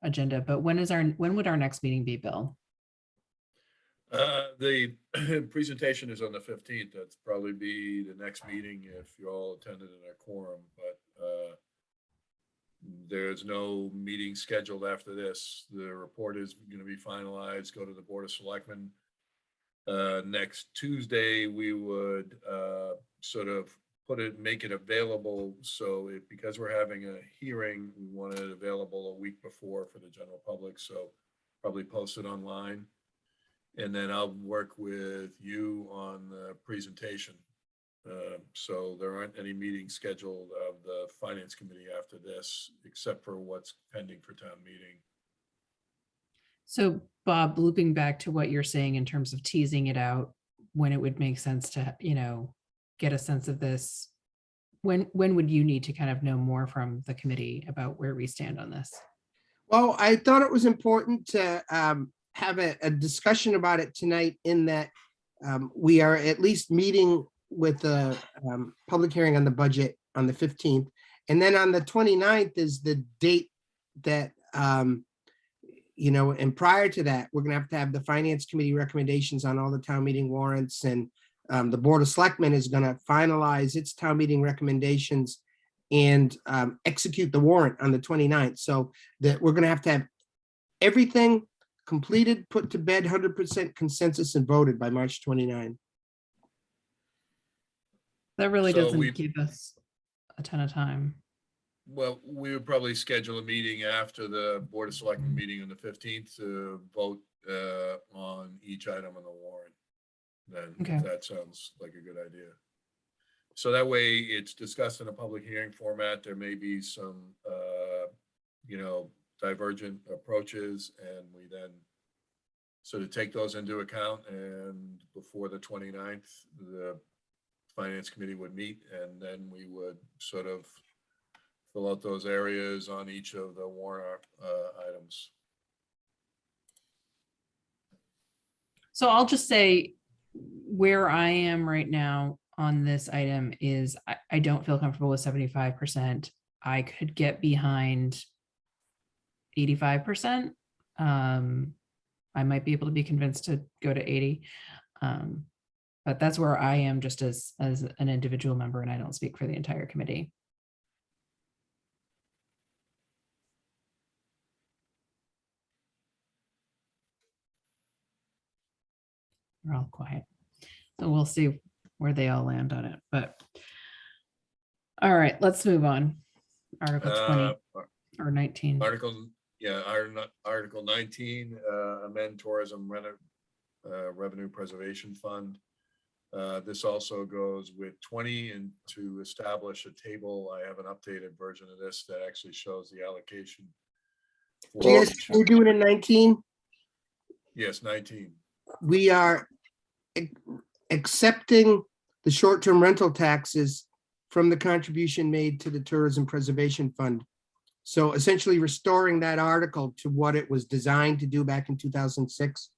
agenda, but when would our next meeting be, Bill? The presentation is on the 15th. That's probably be the next meeting if you all attended in a quorum, but there's no meeting scheduled after this. The report is going to be finalized, go to the Board of Selectmen. Next Tuesday, we would sort of make it available. So because we're having a hearing, we want it available a week before for the general public. So probably post it online. And then I'll work with you on the presentation. So there aren't any meetings scheduled of the Finance Committee after this, except for what's pending for town meeting. So Bob, looping back to what you're saying in terms of teasing it out, when it would make sense to, get a sense of this, when would you need to kind of know more from the committee about where we stand on this? Well, I thought it was important to have a discussion about it tonight, in that we are at least meeting with the public hearing on the budget on the 15th. And then on the 29th is the date that, and prior to that, we're going to have the Finance Committee recommendations on all the town meeting warrants, and the Board of Selectmen is going to finalize its town meeting recommendations and execute the warrant on the 29th. So that we're going to have everything completed, put to bed, 100% consensus, and voted by March 29. That really So doesn't give us a ton of time. Well, we would probably schedule a meeting after the Board of Selectmen meeting on the 15th to vote on each item on the warrant. Then Okay. that sounds like a good idea. So that way it's discussed in a public hearing format. There may be some, divergent approaches, and we then sort of take those into account. And before the 29th, the Finance Committee would meet, and then we would sort of fill out those areas on each of the warrant items. So I'll just say where I am right now on this item is I don't feel comfortable with 75%. I could get behind 85%. I might be able to be convinced to go to 80. But that's where I am just as an individual member, and I don't speak for the entire committee. They're all quiet. So we'll see where they all land on it. But all right, let's move on. Article 20 or 19. Article 19, amend tourism revenue preservation fund. This also goes with 20, and to establish a table. I have an updated version of this that actually shows the allocation. Yes, we're doing it in 19. Yes, 19. We are accepting the short-term rental taxes from the contribution made to the Tourism Preservation Fund. So essentially restoring that article to what it was designed to do back in 2006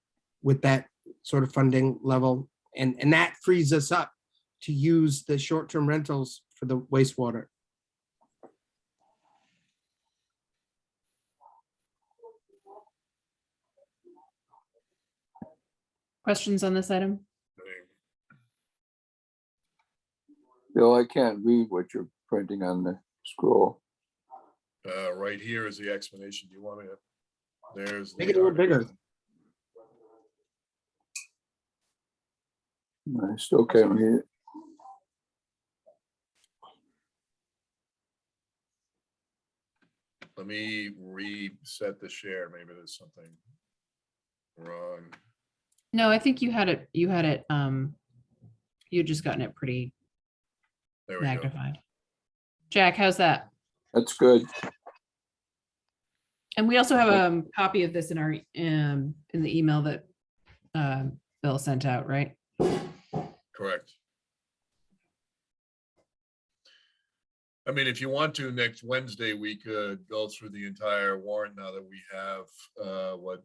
with that sort of funding level. And that frees us up to use the short-term rentals for the wastewater. Questions on this item? Bill, I can't read what you're printing on the scroll. Right here is the explanation. Do you want me to? There's. Make it a little bigger. I still can't read it. Let me reset the share. Maybe there's something wrong. No, I think you had it, you had just gotten it pretty There we go. magnified. Jack, how's that? That's good. And we also have a copy of this in our, in the email that Bill sent out, right? Correct. I mean, if you want to, next Wednesday, we could go through the entire warrant now that we have what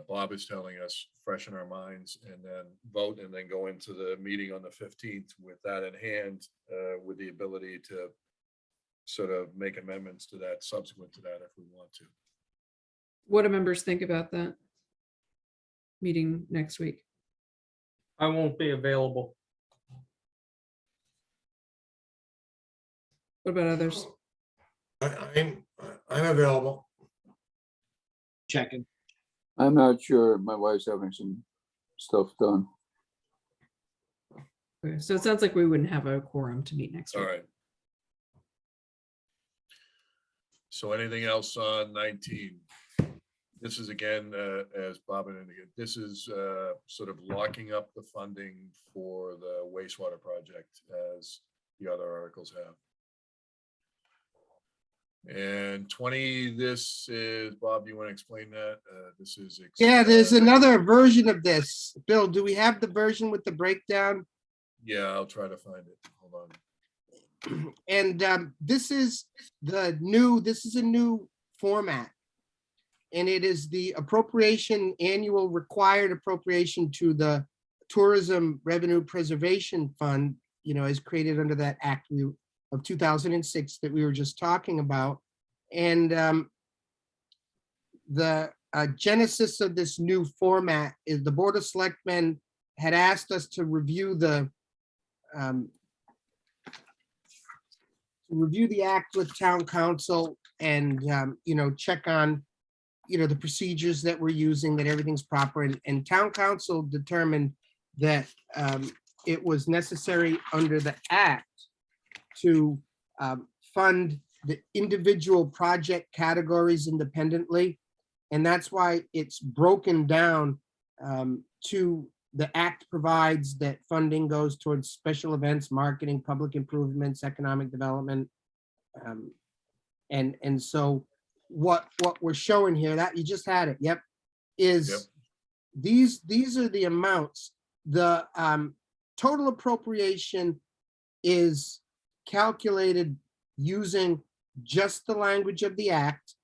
Bob is telling us fresh in our minds, and then vote and then go into the meeting on the 15th with that in hand, with the ability to sort of make amendments to that subsequent to that if we want to. What do members think about that? Meeting next week. I won't be available. What about others? I'm available. Checking. I'm not sure. My wife's having some stuff done. Okay, so it sounds like we wouldn't have a quorum to meet next All week. right. So anything else on 19? This is again, as Bob indicated, this is sort of locking up the funding for the wastewater project as the other articles have. And 20, this is, Bob, do you want to explain that? This is. Yeah, there's another version of this. Bill, do we have the version with the breakdown? Yeah, I'll try to find it. Hold on. And this is a new format. And it is the appropriation, annual required appropriation to the Tourism Revenue Preservation Fund, as created under that act of 2006 that we were just talking about. And the genesis of this new format is the Board of Selectmen had asked us to review the act with town council and, check on, the procedures that we're using, that everything's proper. And town council determined that it was necessary under the act to fund the individual project categories independently. And that's why it's broken down to the act provides that funding goes towards special events, marketing, public improvements, economic development. And so what we're showing here, that you just had it, yep, is Yep. these are the amounts. The total appropriation is calculated using just the language of the act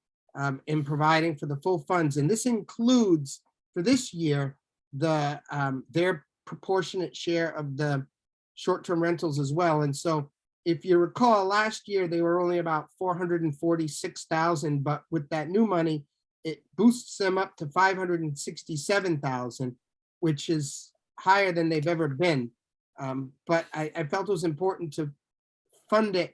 in providing for the full funds. And this includes, for this year, their proportionate share of the short-term rentals as well. And so if you recall, last year, they were only about 446,000, but with that new money, it boosts them up to 567,000, which is higher than they've ever been. But I felt it was important to fund it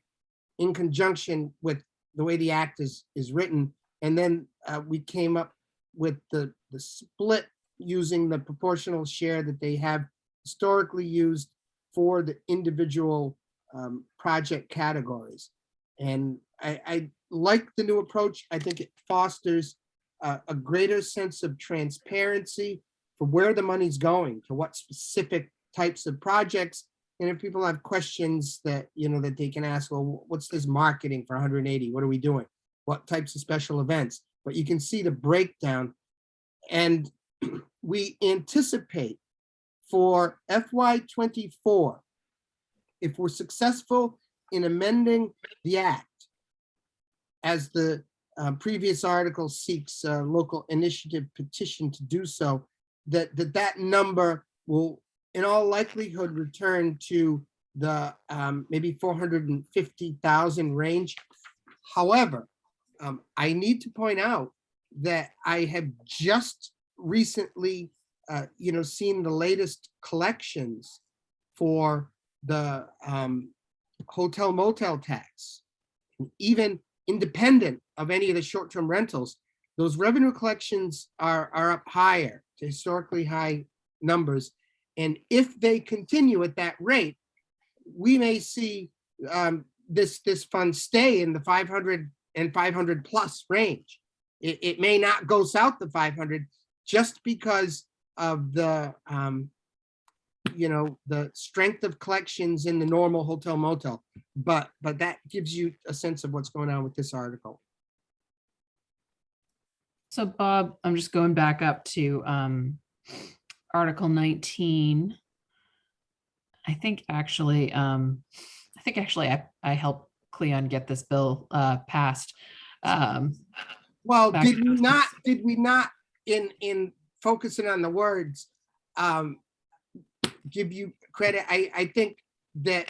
in conjunction with the way the act is written. And then we came up with the split using the proportional share that they have historically used for the individual project categories. And I like the new approach. I think it fosters a greater sense of transparency for where the money's going, to what specific types of projects. And if people have questions that, that they can ask, well, what's this marketing for 180? What are we doing? What types of special events? But you can see the breakdown. And we anticipate for FY24, if we're successful in amending the act, as the previous article seeks a local initiative petition to do so, that number will in all likelihood return to the maybe 450,000 range. However, I need to point out that I have just recently seen the latest collections for the hotel motel tax. Even independent of any of the short-term rentals, those revenue collections are up higher to historically high numbers. And if they continue at that rate, we may see this fund stay in the 500 and 500 plus range. It may not go south to 500 just because of the, the strength of collections in the normal hotel motel. But that gives you a sense of what's going on with this article. So Bob, I'm just going back up to Article 19. I think actually I helped Cleon get this bill passed. Well, Back did to we business. not in focusing on the words, give you credit? I think that,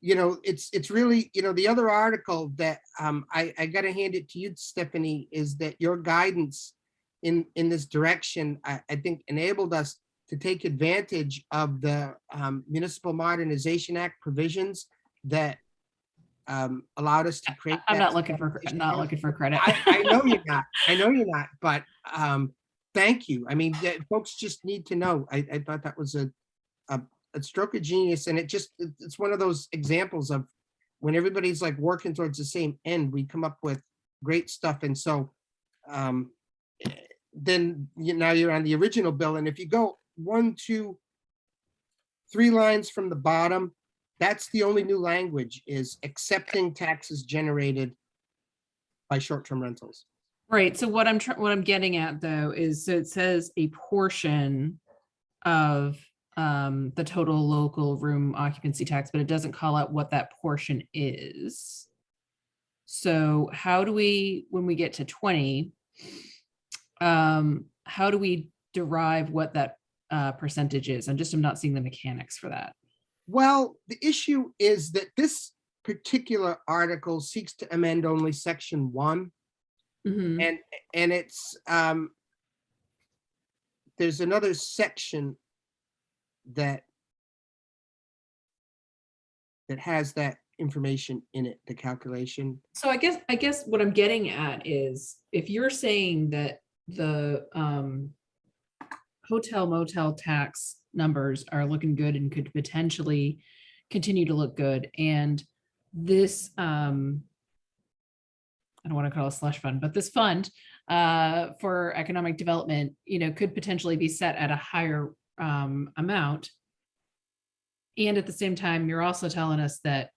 it's really, the other article that I got to hand it to you, Stephanie, is that your guidance in this direction, I think enabled us to take advantage of the Municipal Modernization Act provisions that allowed us to create. I'm that not looking for credit. I know you're not. I know you're not, but thank you. I mean, folks just need to know. I thought that was a stroke of genius, and it's one of those examples of when everybody's like working towards the same end, we come up with great stuff. And so then now you're on the original bill, and if you go 1, 2, 3 lines from the bottom, that's the only new language, is accepting taxes generated by short-term rentals. Right. So what I'm getting at though is, so it says a portion of the total local room occupancy tax, but it doesn't call out what that portion is. So how do we, when we get to 20, how do we derive what that percentage is? I'm not seeing the mechanics for that. Well, the issue is that this particular article seeks to amend only section 1. Mhm. And it's there's another section that has that information in it, the calculation. So I guess what I'm getting at is, if you're saying that the hotel motel tax numbers are looking good and could potentially continue to look good, and this I don't want to call it a slush fund, but this fund for economic development, could potentially be set at a higher amount. And at the same time, you're also telling us that,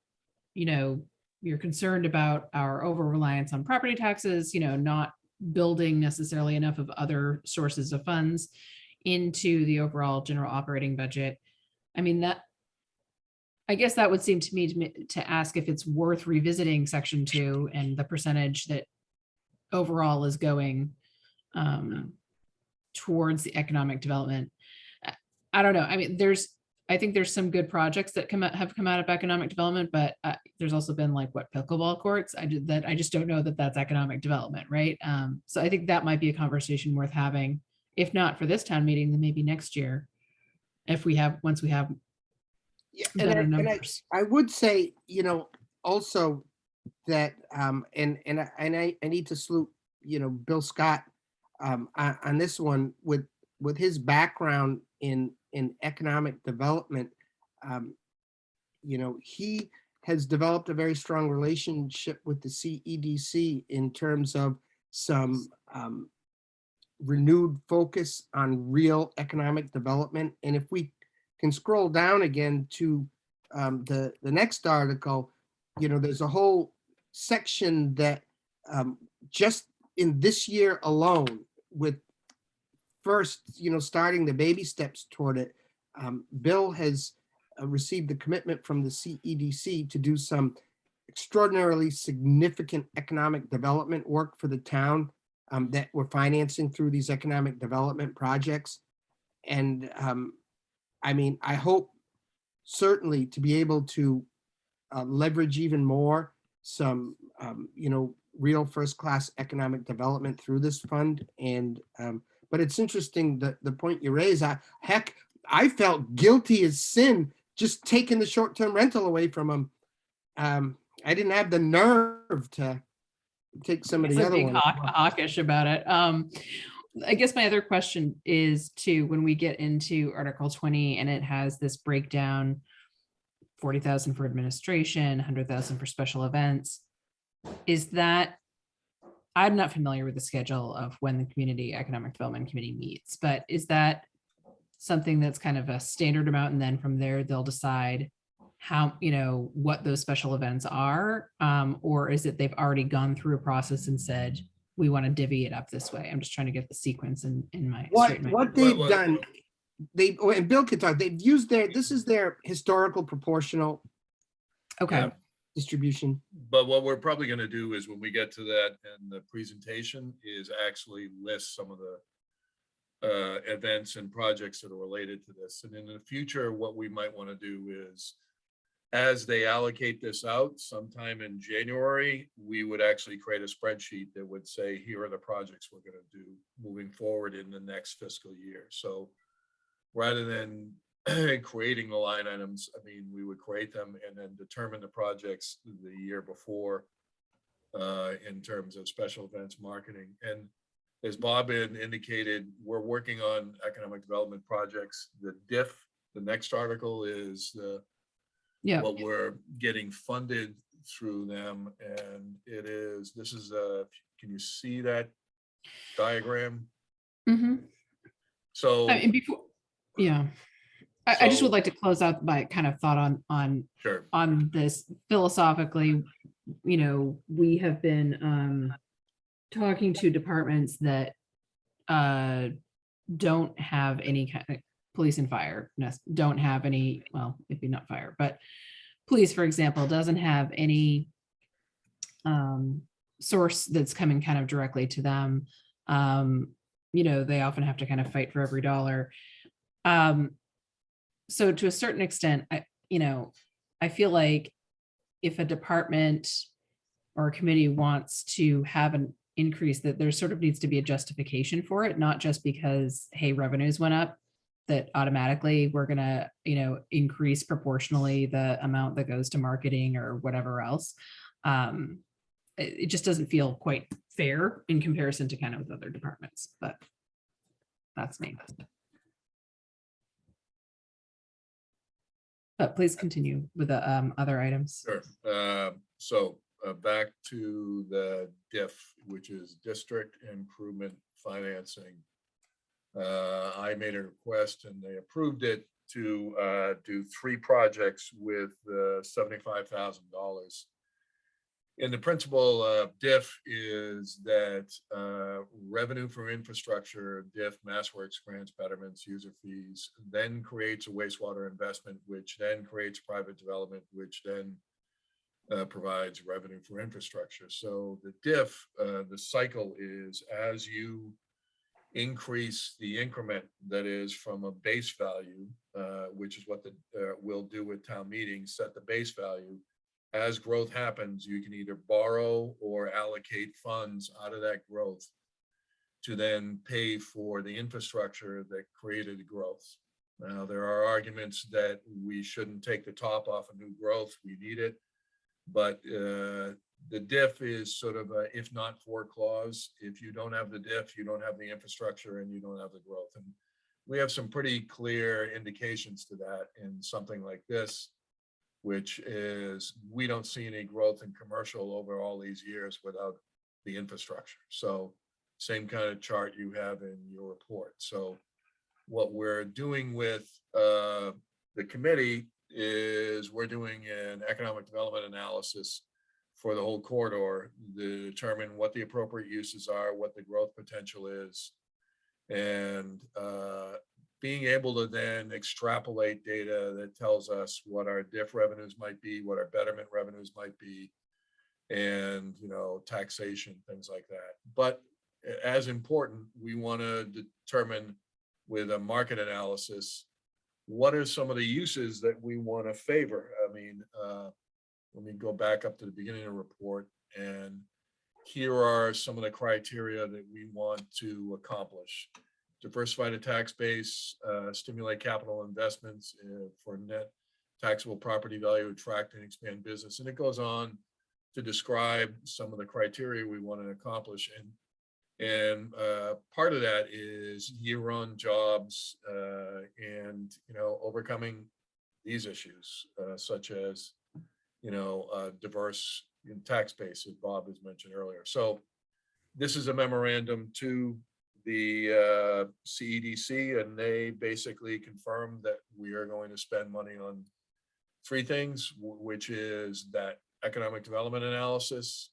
you're concerned about our over reliance on property taxes, not building necessarily enough of other sources of funds into the overall general operating budget. I mean, I guess that would seem to me to ask if it's worth revisiting section 2 and the percentage that overall is going towards the economic development. I don't know. I mean, I think there's some good projects that have come out of economic development, but there's also been like pickleball courts. I just don't know that that's economic development, right? So I think that might be a conversation worth having, if not for this town meeting, then maybe next year, once we have Yeah, better and numbers. I would say, also that, and I need to salute, Bill Scott on this one with his background in economic development. He has developed a very strong relationship with the CEDC in terms of some renewed focus on real economic development. And if we can scroll down again to the next article, there's a whole section that just in this year alone, with first, starting the baby steps toward it, Bill has received the commitment from the CEDC to do some extraordinarily significant economic development work for the town that we're financing through these economic development projects. And I mean, I hope certainly to be able to leverage even more some, real first-class economic development through this fund. And but it's interesting the point you raise. I felt guilty as sin just taking the short-term rental away from them. I didn't have the nerve to take some of It's the a other big ones. hawkish about it. I guess my other question is too, when we get into Article 20 and it has this breakdown, 40,000 for administration, 100,000 for special events, is that, I'm not familiar with the schedule of when the Community Economic Development Committee meets, but is that something that's kind of a standard amount, and then from there they'll decide how, what those special events are? Or is it they've already gone through a process and said, we want to divvy it up this way? I'm just trying to get the sequence in my. straight in my- What they've What- done, and Bill could talk, they've used this is their historical proportional Okay, distribution. But what we're probably gonna do is when we get to that and the presentation is actually list some of the events and projects that are related to this. And in the future, what we might want to do is, as they allocate this out sometime in January, we would actually create a spreadsheet that would say, here are the projects we're gonna do moving forward in the next fiscal year. So rather than creating the line items, I mean, we would create them and then determine the projects the year before in terms of special events marketing. And as Bob had indicated, we're working on economic development projects. The diff, the next article is yeah, what we're getting funded through them. And this is can you see that diagram? mhm. So, I mean, before, yeah. I just So- would like to close out my kind of thought sure. on this philosophically. We have been talking to departments that don't have any kind of police and fire, don't have any, well, maybe not fire, but police, for example, doesn't have any source that's coming kind of directly to them. They often have to kind of fight for every dollar. So to a certain extent, I feel like if a department or a committee wants to have an increase, that there sort of needs to be a justification for it, not just because, hey, revenues went up, that automatically we're gonna, increase proportionally the amount that goes to marketing or whatever else. It just doesn't feel quite fair in comparison to kind of with other departments, but that's me. But please continue with the other items. Sure. So back to the DIF, which is District Improvement Financing. I made a request and they approved it to do 3 projects with $75,000. And the principle of DIF is that revenue for infrastructure, DIF, MassWorks grants, betterments, user fees, then creates a wastewater investment, which then creates private development, which then provides revenue for infrastructure. So the DIF, the cycle is as you increase the increment that is from a base value, which is what we'll do with town meetings, set the base value. As growth happens, you can either borrow or allocate funds out of that growth to then pay for the infrastructure that created growth. Now, there are arguments that we shouldn't take the top off of new growth. We need it. But the DIF is sort of a if not for clause. If you don't have the DIF, you don't have the infrastructure and you don't have the growth. And we have some pretty clear indications to that in something like this, which is we don't see any growth in commercial over all these years without the infrastructure. So same kind of chart you have in your report. So what we're doing with the committee is we're doing an economic development analysis for the whole corridor to determine what the appropriate uses are, what the growth potential is, and being able to then extrapolate data that tells us what our DIF revenues might be, what our betterment revenues might be, and taxation, things like that. But as important, we want to determine with a market analysis, what are some of the uses that we want to favor? I mean, let me go back up to the beginning of the report, and here are some of the criteria that we want to accomplish. Diversify the tax base, stimulate capital investments for net taxable property value, attract and expand business. And it goes on to describe some of the criteria we want to accomplish. And And part of that is year-round jobs and, overcoming these issues such as, diverse tax base, as Bob has mentioned earlier. So this is a memorandum to the CEDC, and they basically confirmed that we are going to spend money on three things, which is that economic development analysis.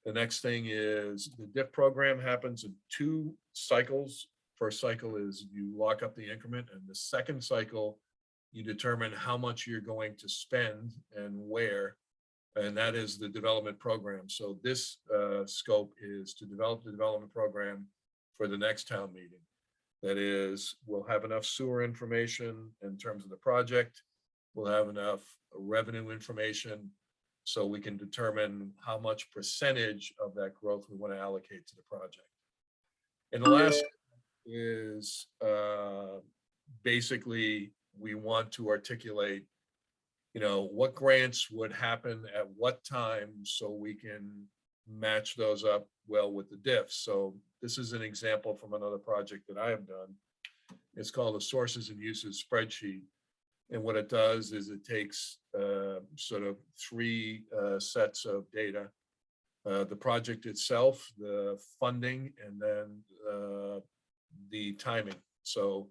The next thing is the DIF program happens in 2 cycles. First cycle is you lock up the increment, and the second cycle, you determine how much you're going to spend and where, and that is the development program. So this scope is to develop the development program for the next town meeting. That is, we'll have enough sewer information in terms of the project. We'll have enough revenue information so we can determine how much percentage of that growth we want to allocate to the project. And the last is basically we want to articulate, what grants would happen at what time so we can match those up well with the diffs. So this is an example from another project that I have done. It's called a sources and uses spreadsheet. And what it does is it takes sort of 3 sets of data. The project itself, the funding, and then the timing. So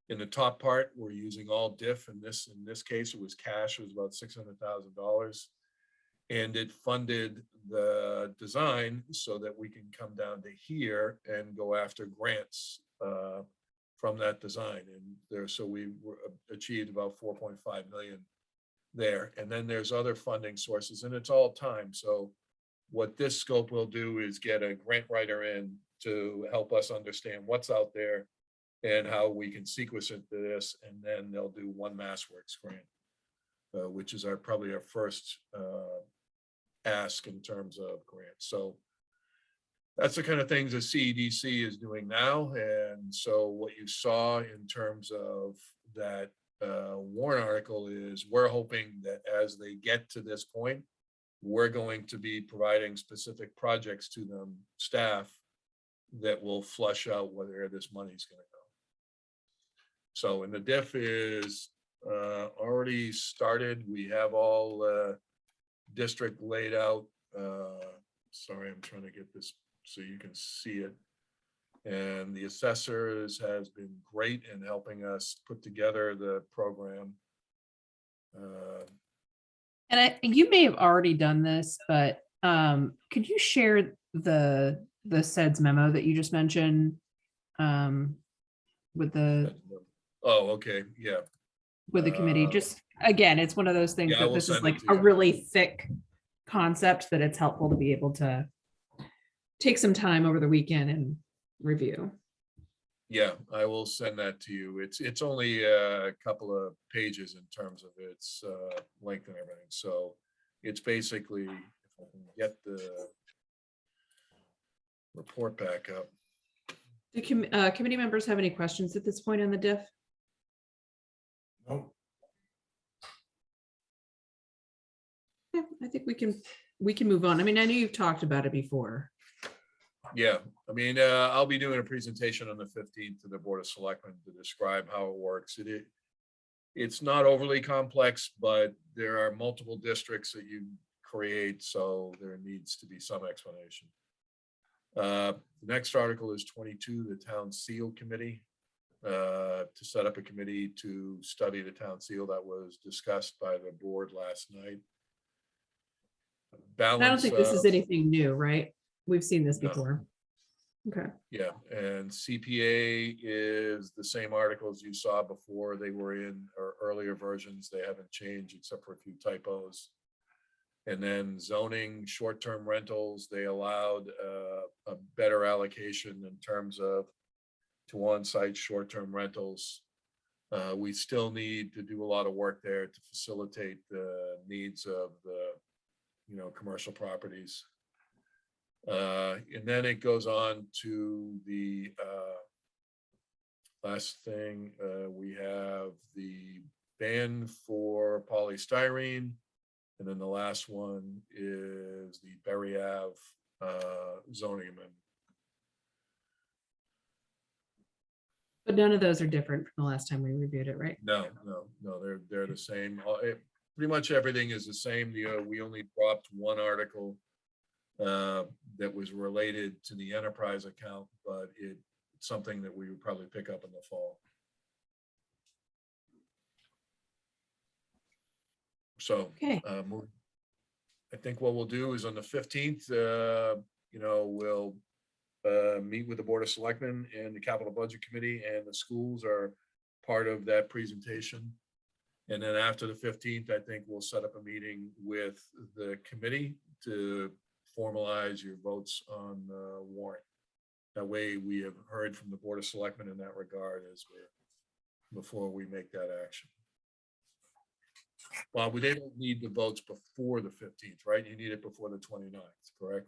in the top part, we're using all diff. In this case, it was cash. It was about $600,000. And it funded the design so that we can come down to here and go after grants from that design. And there, so we achieved about 4.5 million there. And then there's other funding sources, and it's all time. So what this scope will do is get a grant writer in to help us understand what's out there and how we can sequence it to this. And then they'll do one MassWorks grant, which is probably our first ask in terms of grants. So that's the kind of things that CEDC is doing now. And so what you saw in terms of that warrant article is we're hoping that as they get to this point, we're going to be providing specific projects to them, staff, that will flush out where this money is going to go. So, and the diff is already started. We have all district laid out. Sorry, I'm trying to get this so you can see it. And the assessors has been great in helping us put together the program. And you may have already done this, but could you share the SEDS memo that you just mentioned with the Oh, okay, yeah. committee? Just again, it's one of those things Yeah, I that will this is send it like to a you. really thick concept that it's helpful to be able to take some time over the weekend and review. Yeah, I will send that to you. It's only a couple of pages in terms of its length and everything. So it's basically, if I can get the report back up. Do committee members have any questions at this point on the diff? No, Yeah, I think we can move on. I mean, I know you've talked about it before. Yeah, I mean, I'll be doing a presentation on the 15th to the Board of Selectmen to describe how it works. It's not overly complex, but there are multiple districts that you create, so there needs to be some explanation. The next article is 22, the Town Seal Committee, to set up a committee to study the town seal that was discussed by the board last night. And I don't think this is anything new, right? We've seen this No. before. Okay. Yeah, and CPA is the same articles you saw before. They were in our earlier versions. They haven't changed except for a few typos. And then zoning, short-term rentals, they allowed a better allocation in terms of to on-site short-term rentals. We still need to do a lot of work there to facilitate the needs of the, commercial properties. And then it goes on to the last thing. We have the ban for polystyrene. And then the last one is the Berry Ave zoning amendment. But none of those are different from the last time we reviewed it, right? No, they're the same. Pretty much everything is the same. We only dropped one article that was related to the enterprise account, but it's something that we would probably pick up in the fall. So, Okay. I think what we'll do is on the 15th, we'll meet with the Board of Selectmen and the Capital Budget Committee, and the schools are part of that presentation. And then after the 15th, I think we'll set up a meeting with the committee to formalize your votes on the warrant. That way we have heard from the Board of Selectmen in that regard before we make that action. Well, they don't need the votes before the 15th, right? You need it before the 29th, correct?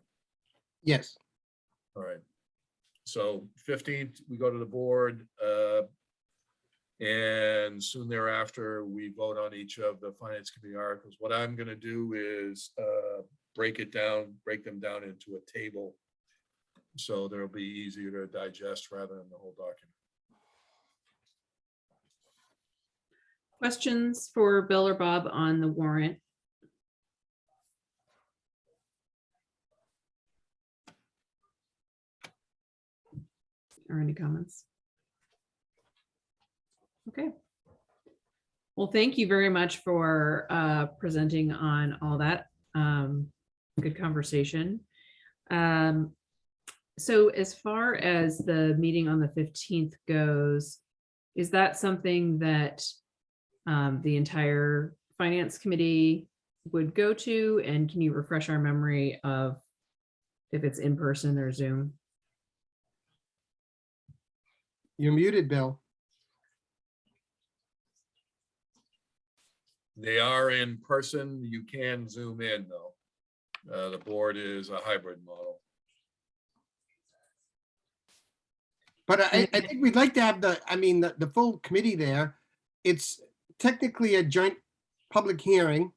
Yes. All right. So 15th, we go to the board, and soon thereafter, we vote on each of the Finance Committee articles. What I'm gonna do is break them down into a table, so they'll be easier to digest rather than the whole document. Questions for Bill or Bob on the warrant? Or any comments? Okay. Well, thank you very much for presenting on all that. Good conversation. So as far as the meeting on the 15th goes, is that something that the entire Finance Committee would go to? And can you refresh our memory of if it's in person or Zoom? You're muted, Bill. They are in person. You can zoom in, though. The board is a hybrid model. But I think we'd like to have the full committee there. It's technically a joint public hearing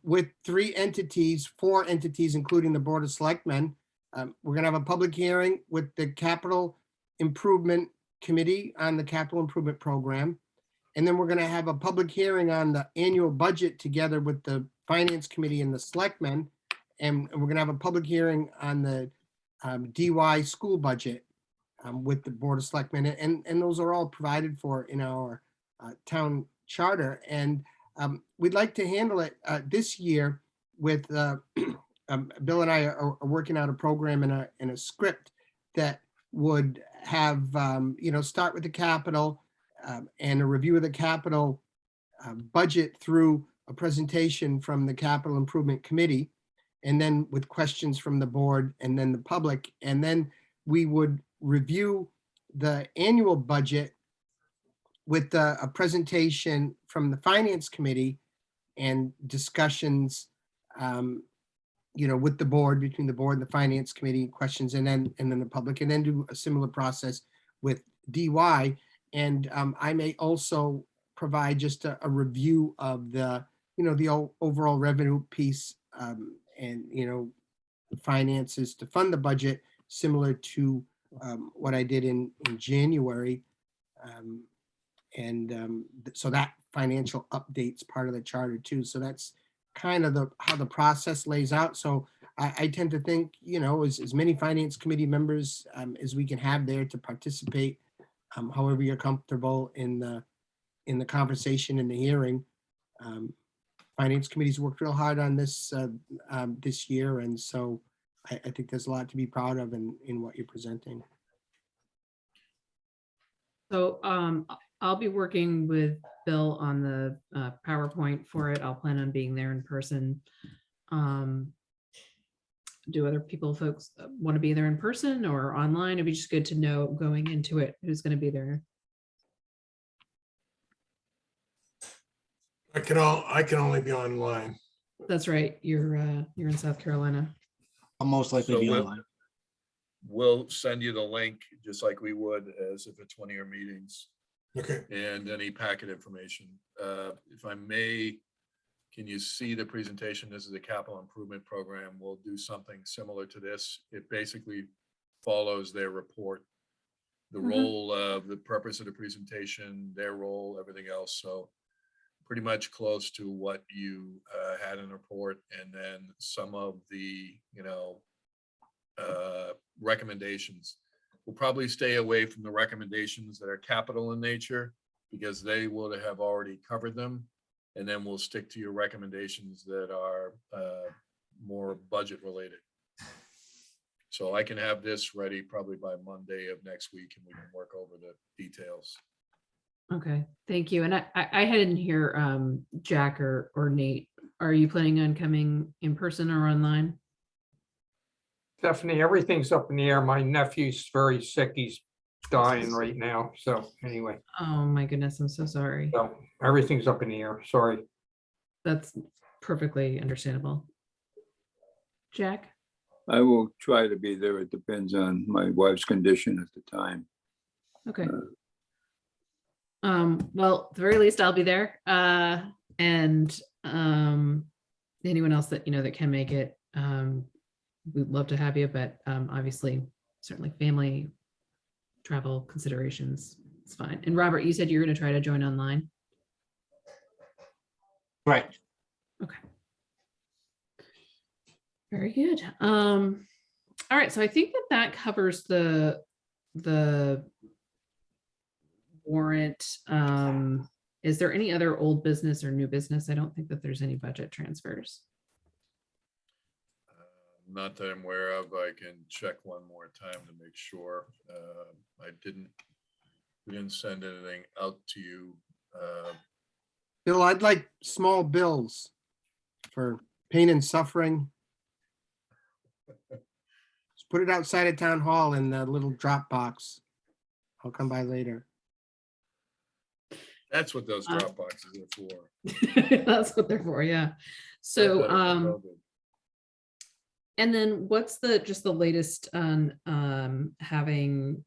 with four entities, including the Board of Selectmen. We're gonna have a public hearing with the Capital Improvement Committee on the Capital Improvement Program. And then we're gonna have a public hearing on the annual budget together with the Finance Committee and the Selectmen. And we're gonna have a public hearing on the DY school budget with the Board of Selectmen. And those are all provided for in our town charter. And we'd like to handle it this year with, Bill and I are working out a program and a script that would have, start with the capital and a review of the capital budget through a presentation from the Capital Improvement Committee, and then with questions from the board and then the public. And then we would review the annual budget with a presentation from the Finance Committee and discussions, with the board, between the board and the Finance Committee, questions, and then the public, and then do a similar process with DY. And I may also provide just a review of the overall revenue piece and, finances to fund the budget, similar to what I did in January. So that financial update's part of the charter too. So that's kind of how the process lays out. So I tend to think, as many Finance Committee members as we can have there to participate, however you're comfortable in the conversation, in the hearing. Finance Committee's worked real hard on this this year, and so I think there's a lot to be proud of in what you're presenting. So I'll be working with Bill on the PowerPoint for it. I'll plan on being there in person. Do other folks want to be there in person or online? It'd be just good to know going into it who's going to be there. I can only be online. That's right. You're in South Carolina. I'll most likely So be we'll- online. We'll send you the link, just like we would as if it's one of your meetings, Okay. and any packet information. If I may, can you see the presentation? This is a capital improvement program. We'll do something similar to this. It basically follows their report. the Mhm. role of the purpose of the presentation, their role, everything else. So pretty much close to what you had in the report, and then some of the, recommendations. We'll probably stay away from the recommendations that are capital in nature because they will have already covered them. And then we'll stick to your recommendations that are more budget related. So I can have this ready probably by Monday of next week and we can work over the details. Okay, thank you. And I didn't hear Jack or Nate. Are you planning on coming in person or online? Stephanie, everything's up in the air. My nephew's very sick. He's dying right now. So anyway, Oh my goodness, I'm so sorry. so everything's up in the air. Sorry. That's perfectly understandable. Jack? I will try to be there. It depends on my wife's condition at the time. Okay. Well, at the very least, I'll be there. And anyone else that that can make it, we'd love to have you, but obviously, certainly family travel considerations, it's fine. And Robert, you said you're going to try to join online. Right. Okay. Very good. All right, so I think that covers the warrant. Is there any other old business or new business? I don't think that there's any budget transfers. Not that I'm aware of. I can check one more time to make sure. We didn't send anything out to you. Bill, I'd like small bills for pain and suffering. Just put it outside of town hall in the little drop box. I'll come by later. That's what those drop boxes are for. That's what they're for, yeah. So and then what's just the latest on having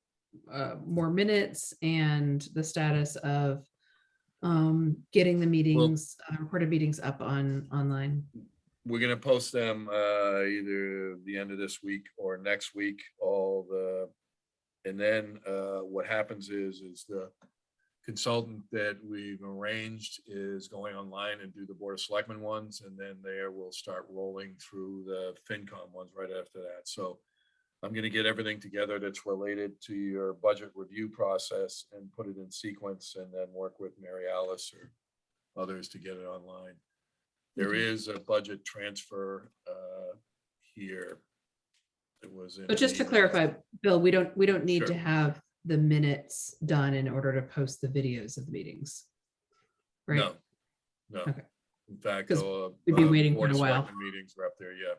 more minutes and the status of getting the meetings, recorded meetings up online? We're gonna post them either the end of this week or next week, and then what happens is the consultant that we've arranged is going online and do the Board of Selectmen ones, and then there we'll start rolling through the FinCom ones right after that. So I'm gonna get everything together that's related to your budget review process and put it in sequence, and then work with Mary Alice or others to get it online. There is a budget transfer here. It was in. But just to the- clarify, Bill, we don't need to Sure. have the minutes done in order to post the videos of the meetings. Right? No. Okay. In fact, 'Cause we'd be waiting Board quite a of while. Selectmen meetings are up there, yeah.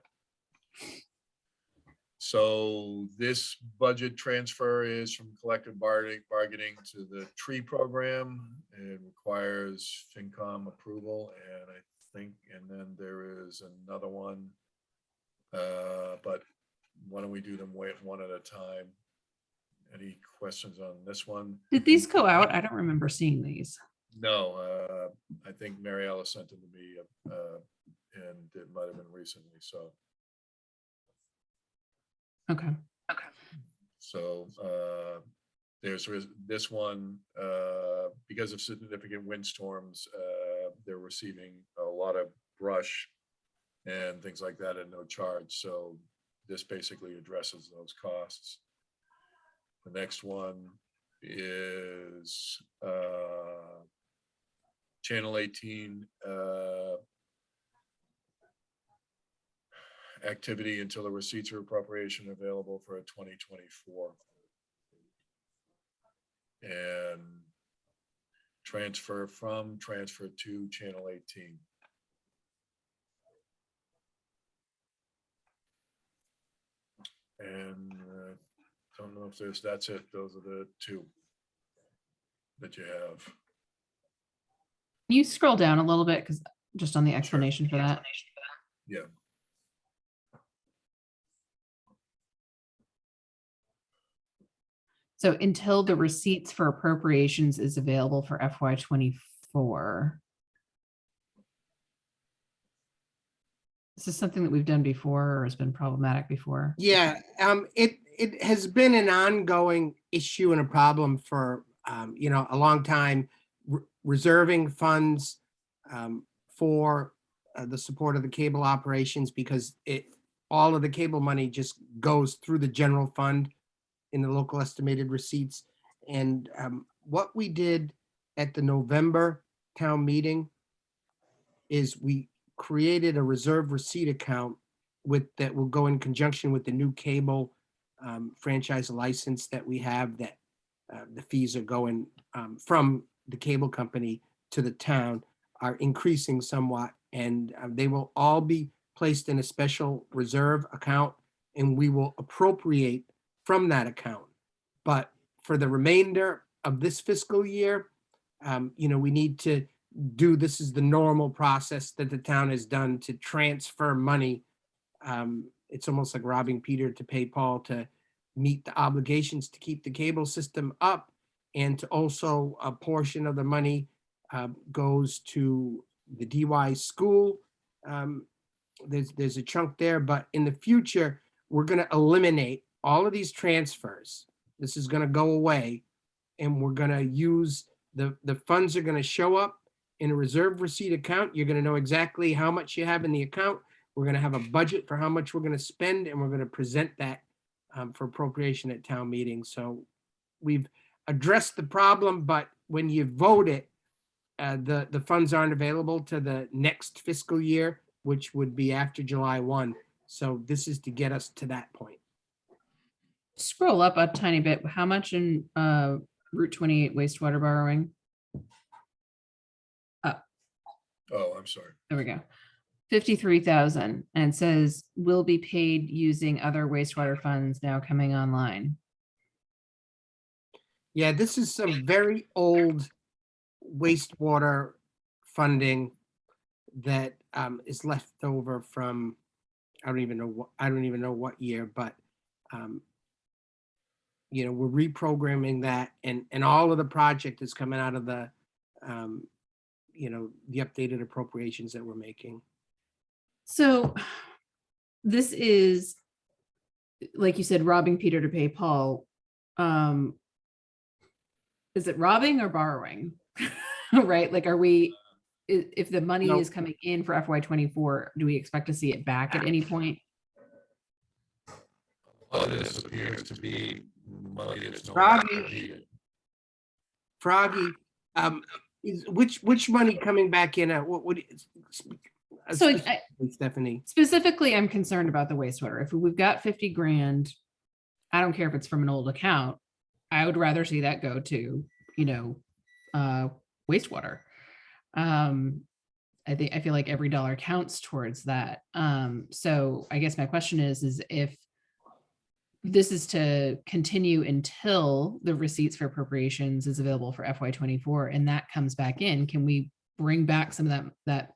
So this budget transfer is from collective bargaining to the tree program. It requires FinCom approval, and I think, and then there is another one. But why don't we do them one at a time? Any questions on this one? Did these go out? I don't remember seeing these. No, I think Mary Alice sent them to me, and it might have been recently, so. Okay. So there's this one, because of significant windstorms, they're receiving a lot of brush and things like that at no charge. So this basically addresses those costs. The next one is Channel 18 activity until the receipts or appropriation available for 2024. And transfer to Channel 18. And don't know if that's it. Those are the two that you have. Can you scroll down a little bit? Because just on the explanation for that. Yeah. So until the receipts for appropriations is available for FY24. Is this something that we've done before or has been problematic before? Yeah, it has been an ongoing issue and a problem for, a long time, reserving funds for the support of the cable operations, because all of the cable money just goes through the general fund in the local estimated receipts. And what we did at the November town meeting is we created a reserve receipt account that will go in conjunction with the new cable franchise license that we have, that the fees are going from the cable company to the town are increasing somewhat, and they will all be placed in a special reserve account, and we will appropriate from that account. But for the remainder of this fiscal year, we need to this is the normal process that the town has done to transfer money. It's almost like robbing Peter to pay Paul, to meet the obligations to keep the cable system up, and to also a portion of the money goes to the DY school. There's a chunk there, but in the future, we're going to eliminate all of these transfers. This is going to go away, and we're going to use the funds are going to show up in a reserve receipt account. You're going to know exactly how much you have in the account. We're going to have a budget for how much we're going to spend, and we're going to present that for appropriation at town meeting. So we've addressed the problem, but when you vote it, the funds aren't available to the next fiscal year, which would be after July 1. So this is to get us to that point. Scroll up a tiny bit. How much in Route 28 wastewater borrowing? Oh, I'm sorry. There we go. 53,000, and it says will be paid using other wastewater funds now coming online. Yeah, this is some very old wastewater funding that is left over from, I don't even know what year, but we're reprogramming that, and all of the project is coming out of the the updated appropriations that we're making. So this is, like you said, robbing Peter to pay Paul. Is it robbing or borrowing? Right? Like, if the money No. is coming in for FY24, do we expect to see it back at any point? Well, this appears to be money that's no Robbie. longer needed. Froggy, which money coming back in at what would So Stephanie? specifically, I'm concerned about the wastewater. If we've got 50 grand, I don't care if it's from an old account. I would rather see that go to, wastewater. I feel like every dollar counts towards that. So I guess my question is if this is to continue until the receipts for appropriations is available for FY24 and that comes back in, can we bring back some of that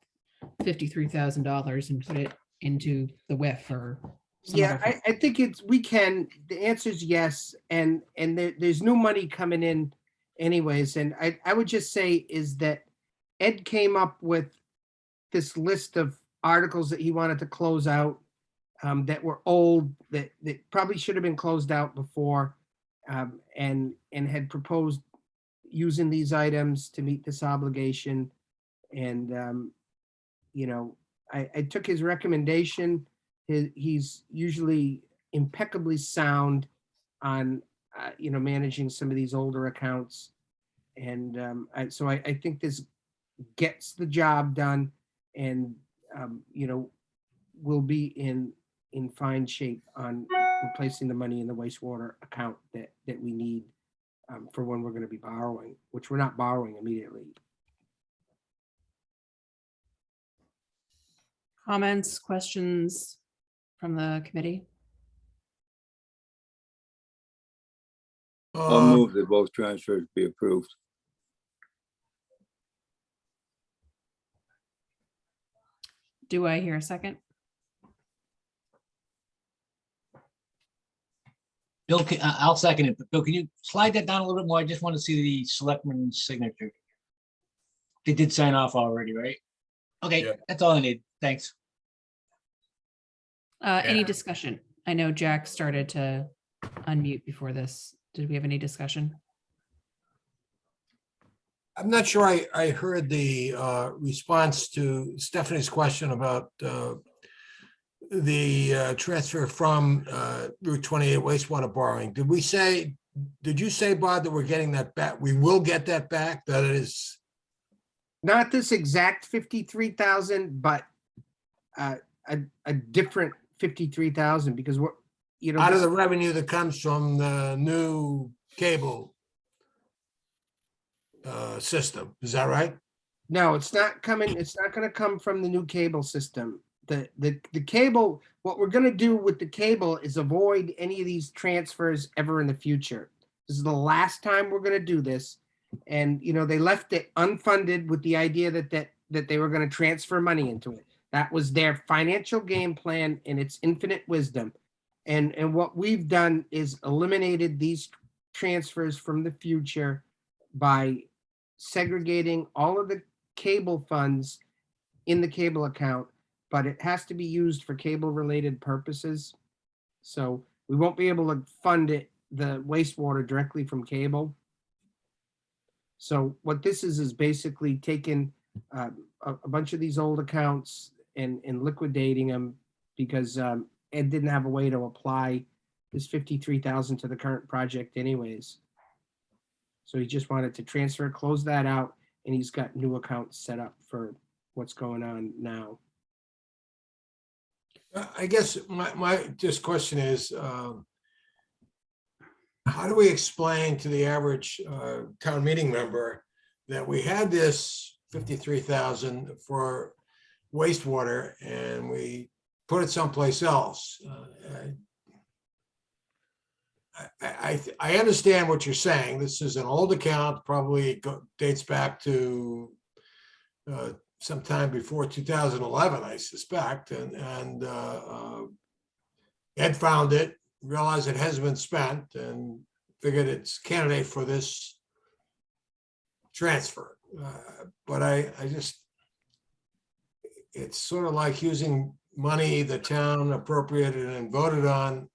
$53,000 and put it into the WIF or? Yeah, I think we can. The answer is yes, and there's new money coming in anyways. And I would just say is that Ed came up with this list of articles that he wanted to close out that were old, that probably should have been closed out before, and had proposed using these items to meet this obligation. And I took his recommendation. He's usually impeccably sound on managing some of these older accounts, and so I think this gets the job done, and we'll be in fine shape on replacing the money in the wastewater account that we need for when we're going to be borrowing, which we're not borrowing immediately. Comments, questions from the committee? I'll move that both transfers be approved. Do I hear a second? Bill, I'll second it, but Bill, can you slide that down a little bit more? I just want to see the selectman's signature. They did sign off already, right? Okay, Yeah. that's all I need. Thanks. Any Yeah. discussion? I know Jack started to unmute before this. Did we have any discussion? I'm not sure I heard the response to Stephanie's question about the transfer from Route 28 wastewater borrowing. Did you say, Bob, that we're getting that back? We will get that back? That is, Not this exact 53,000, but a different 53,000 because what, you know. out of this- the revenue that comes from the new cable system. Is that right? No, it's not coming, it's not gonna come from the new cable system. The cable, what we're gonna do with the cable is avoid any of these transfers ever in the future. This is the last time we're gonna do this. And, you know, they left it unfunded with the idea that they were gonna transfer money into it. That was their financial game plan and its infinite wisdom. And what we've done is eliminated these transfers from the future by segregating all of the cable funds in the cable account, but it has to be used for cable related purposes. So we won't be able to fund it, the wastewater directly from cable. So what this is basically taking a bunch of these old accounts and liquidating them because Ed didn't have a way to apply this 53,000 to the current project anyways. So he just wanted to transfer, close that out, and he's got new accounts set up for what's going on now. I guess my just question is, how do we explain to the average town meeting member that we had this 53,000 for wastewater and we put it someplace else? I understand what you're saying. This is an old account, probably dates back to sometime before 2011, I suspect. And Ed found it, realized it hasn't been spent, and figured it's candidate for this transfer. But I just, it's sort of like using money the town appropriated and voted on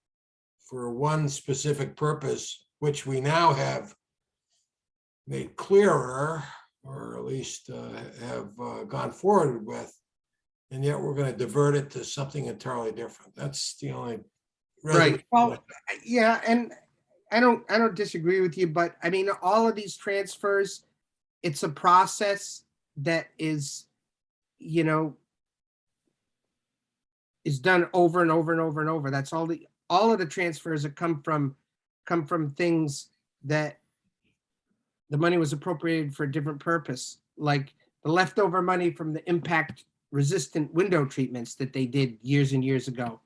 for one specific purpose, which we now have made clearer, or at least have gone forward with, and yet we're going to divert it to something entirely different. That's the only. Right. Well, yeah, and I don't disagree with you, but I mean, all of these transfers, it's a process that is, you know, is done over and over and over and over. That's all of the transfers that come from things that the money was appropriated for a different purpose, like the leftover money from the impact resistant window treatments that they did years and years ago.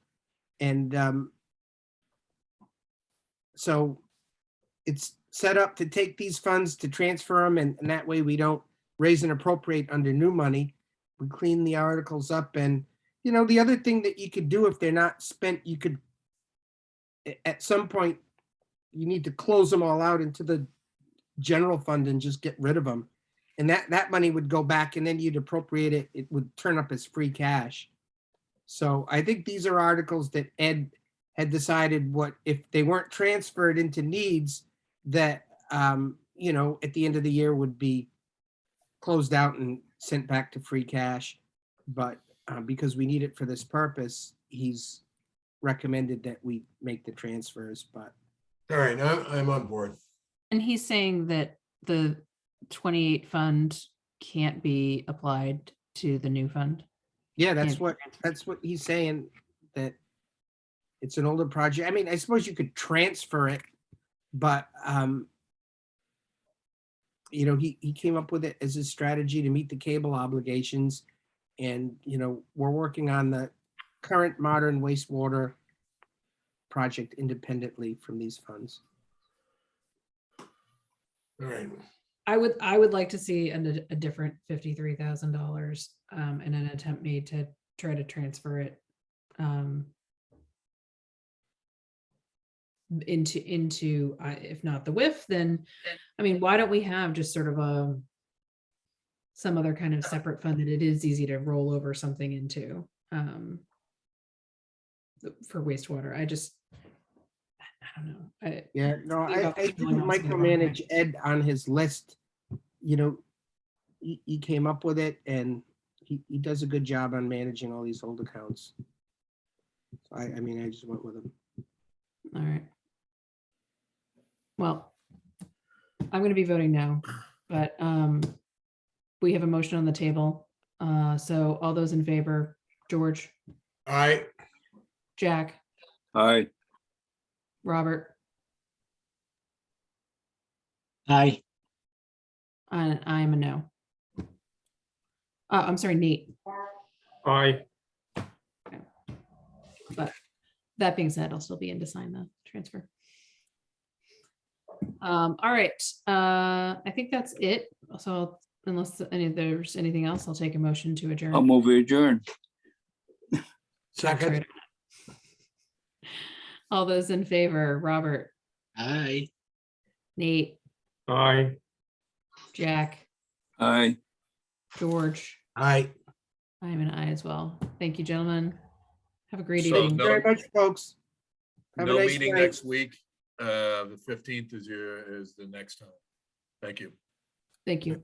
And so it's set up to take these funds to transfer them, and that way we don't raise and appropriate under new money. We clean the articles up, and you know, the other thing that you could do if they're not spent, you could at some point you need to close them all out into the general fund and just get rid of them. And that money would go back, and then you'd appropriate it. It would turn up as free cash. So I think these are articles that Ed had decided what if they weren't transferred into needs that, you know, at the end of the year would be closed out and sent back to free cash. But because we need it for this purpose, he's recommended that we make the transfers. But All right, I'm on board. And he's saying that the 28 fund can't be applied to the new fund. yeah, Can't be transferred. that's what he's saying, that it's an older project. I mean, I suppose you could transfer it, but you know, he came up with it as his strategy to meet the cable obligations. And, you know, we're working on the current modern wastewater project independently from these funds. All right. I would like to see a different $53,000 and an attempt made to try to transfer it into if not the WIF, then I mean, why don't we have just sort of some other kind of separate fund that it is easy to roll over something into for wastewater? I don't know. Yeah, no, Think about I what's didn't going on somewhere around micromanage Ed on his list. You know, he came up with it and he does a good job on managing all these old accounts. So I mean, I just went with him. All right. Well, I'm going to be voting no, but we have a motion on the table. So all those in favor, George, All right, Jack, Aye, Robert, Aye. and I'm a no. I'm sorry, Nate. Aye. But that being said, I'll still be in to sign the transfer. All right. I think that's it. So unless there's anything else, I'll take a motion to adjourn. I'll move adjourn. second, All those in favor, Robert, Aye. Nate, Aye. Jack, Aye. George, all right. I'm an I as well. Thank you, gentlemen. Have a great So evening. no- Very much, folks. Have a No nice meeting night. next week. The 15th is the next time. Thank you. Thank you.